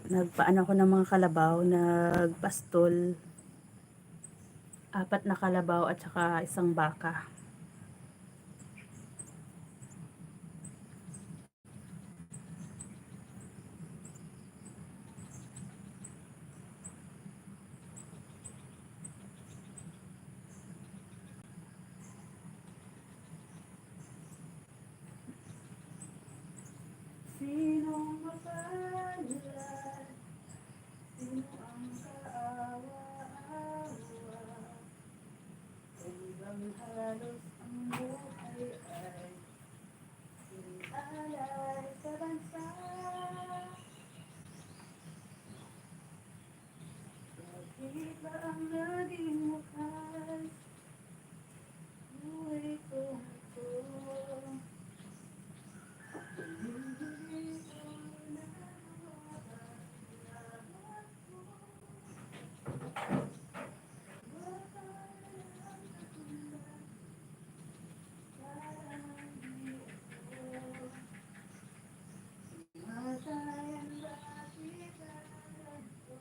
Nagpaano ako ng mga kalabaw, nagpastol. 4 na kalabaw at saka isang baka. Sinong mapalad? Sino ang kaawa-awa? Kung bang halos ang buhay ay alay sa bansa. Bakit ba ang naging wakas? Buhay kong ito. Hindi ko na mapapalamat mo. Baka lang katumba, parang di ako. Matayan bakit alam ko.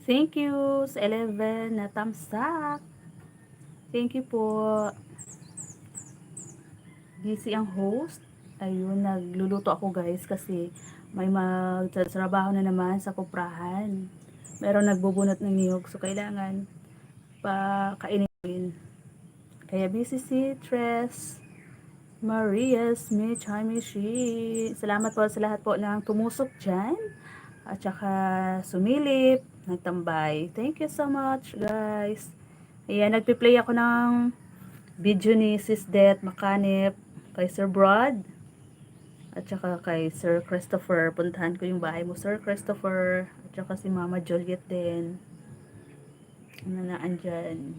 Thank you sa 11 na thumbs up. Thank you po. Busy ang host. Ayun, nagluluto ako guys kasi may magtatrabaho na naman sa kuprahan. Meron nagbubunot ng niyog so kailangan pa kainin. Kaya busy si Tres. Maria Smith, hi Mishi. Salamat po sa lahat po ng tumusok dyan. At saka sumilip, nagtambay. Thank you so much guys. Ayan, nagpi-play ako ng video ni Sis Det Makanip, kay Sir Brad, at saka kay Sir Christopher. Puntahan ko yung bahay mo, Sir Christopher. At saka si Mama Juliet din. Ano na andyan.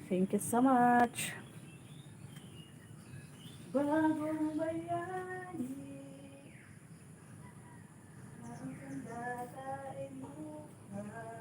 Thank you so much. Bagong bayani, ang sandata ay mukha.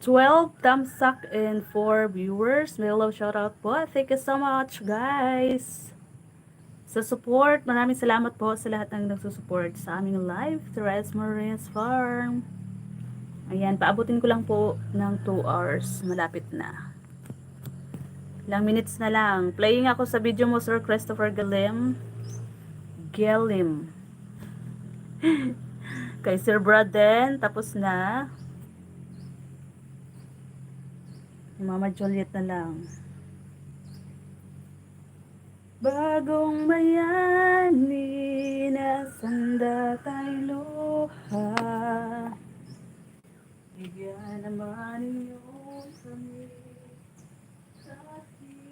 12 thumbs up and 4 viewers. May love shoutout po. Thank you so much, guys. Sa support, maraming salamat po sa lahat ng nagsusupport sa aming live, Therese Marines Farm. Ayan, paabutin ko lang po ng 2 hours. Malapit na. Ilang minutes na lang. Playing ako sa video mo, Sir Christopher Galim. Galim. Kay Sir Braden, tapos na. Mama Juliet na lang. Bagong bayani na sanda tayo luha. Bigyan naman ninyo kami sa atin.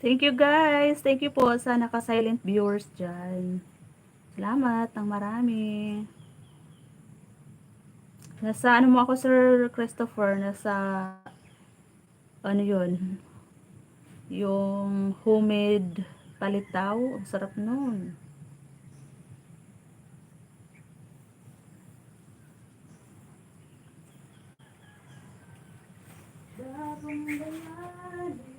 Thank you guys. Thank you po sa naka-silent viewers dyan. Salamat ng marami. Nasa ano mo ako, Sir Christopher? Nasa ano yun? Yung homemade palitaw. Ang sarap nun. Bagong bayani.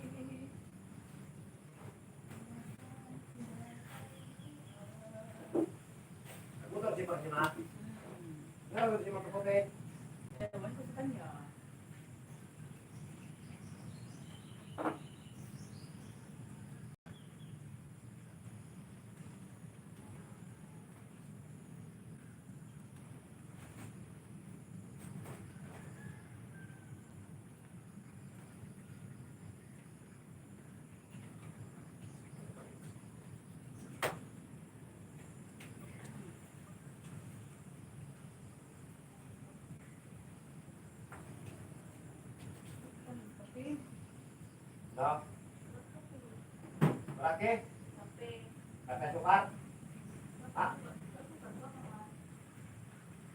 No? Malaki? Kape sukar? Ha?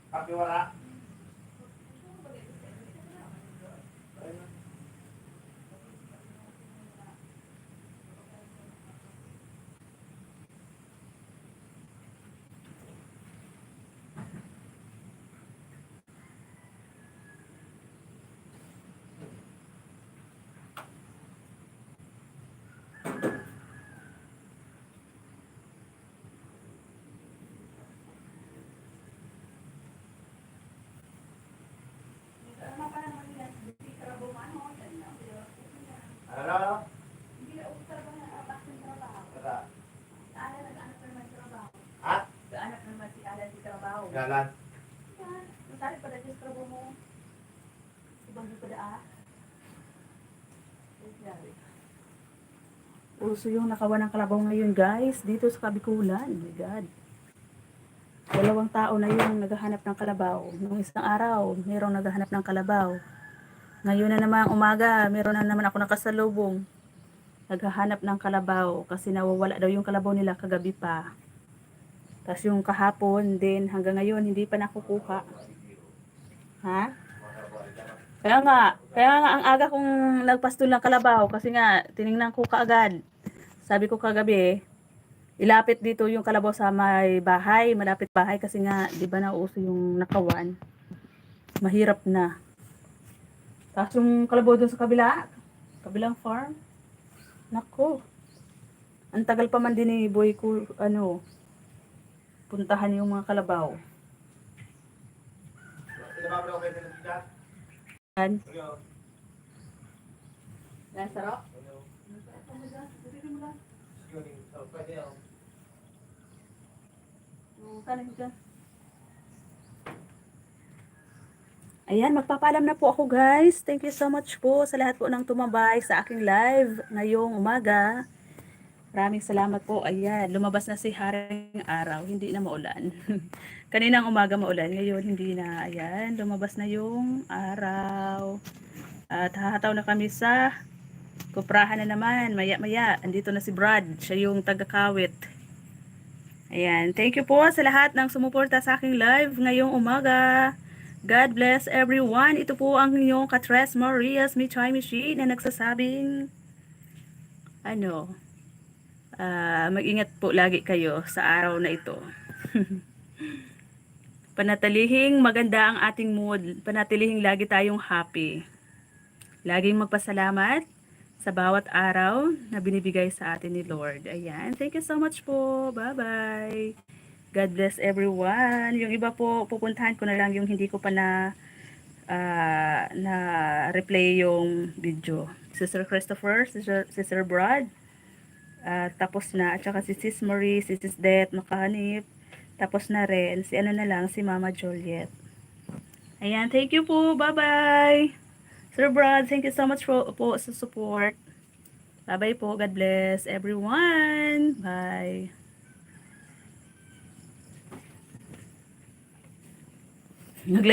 Kape wala? Ano? Wala. Ha? Gaanak naman si Alan di trabaho. Jalan. Masari pa dahil sa trabaho mo. Ibang di pa daa. Uso yung nakawan ng kalabaw ngayon guys. Dito sa Kabikulan. Oh my God. 2 tao na yung naghahanap ng kalabaw. Nung isang araw, mayroong naghahanap ng kalabaw. Ngayon na naman umaga, meron na naman ako nakasalubong. Naghahanap ng kalabaw kasi nawawala daw yung kalabaw nila kagabi pa. Tapos yung kahapon din hanggang ngayon hindi pa nakukuha. Ha? Kaya nga ang aga kong nagpastol ng kalabaw kasi nga tiningnan ko kaagad. Sabi ko kagabi, ilapit dito yung kalabaw sa may bahay, malapit bahay kasi nga 'di ba nauuso yung nakawan. Mahirap na. Tapos yung kalabaw doon sa kabilang farm. Nako. Ang tagal pa man din ni boy ko puntahan yung mga kalabaw. Tinababla ko kayo sa dyan? Yan. Ano? Yan, sarap. Ano? Sige, pwede ako. Ayan, magpapaalam na po ako guys. Thank you so much po sa lahat po ng tumambay sa aking live ngayong umaga. Maraming salamat po. Ayan, lumabas na si Haring Araw. Hindi na maulan. Kaninang umaga maulan. Ngayon, hindi na. Ayan, lumabas na yung araw. At hahataw na kami sa kuprahan na naman. Maya-maya, andito na si Brad. Siya yung taga-kawit. Ayan, thank you po sa lahat ng sumuporta sa aking live ngayong umaga. God bless everyone. Ito po ang inyong Katres Marias Michay Michi na nagsasabing mag-ingat po lagi kayo sa araw na ito. Panatilihing maganda ang ating mood. Panatilihing lagi tayong happy. Laging magpasalamat sa bawat araw na binibigay sa atin ni Lord. Ayan. Thank you so much po. Bye-bye. God bless everyone. Yung iba po, pupuntahan ko na lang yung hindi ko pa na replay yung video. Sister Christopher, Sister Brad, tapos na, at saka si Sis Marie, si Sis Det, makahanip, tapos na rin, si ano na lang, si Mama Juliet. Ayan, thank you po, bye-bye. Sir Brad, thank you so much po sa support. Bye-bye po, God bless everyone. Bye. Nag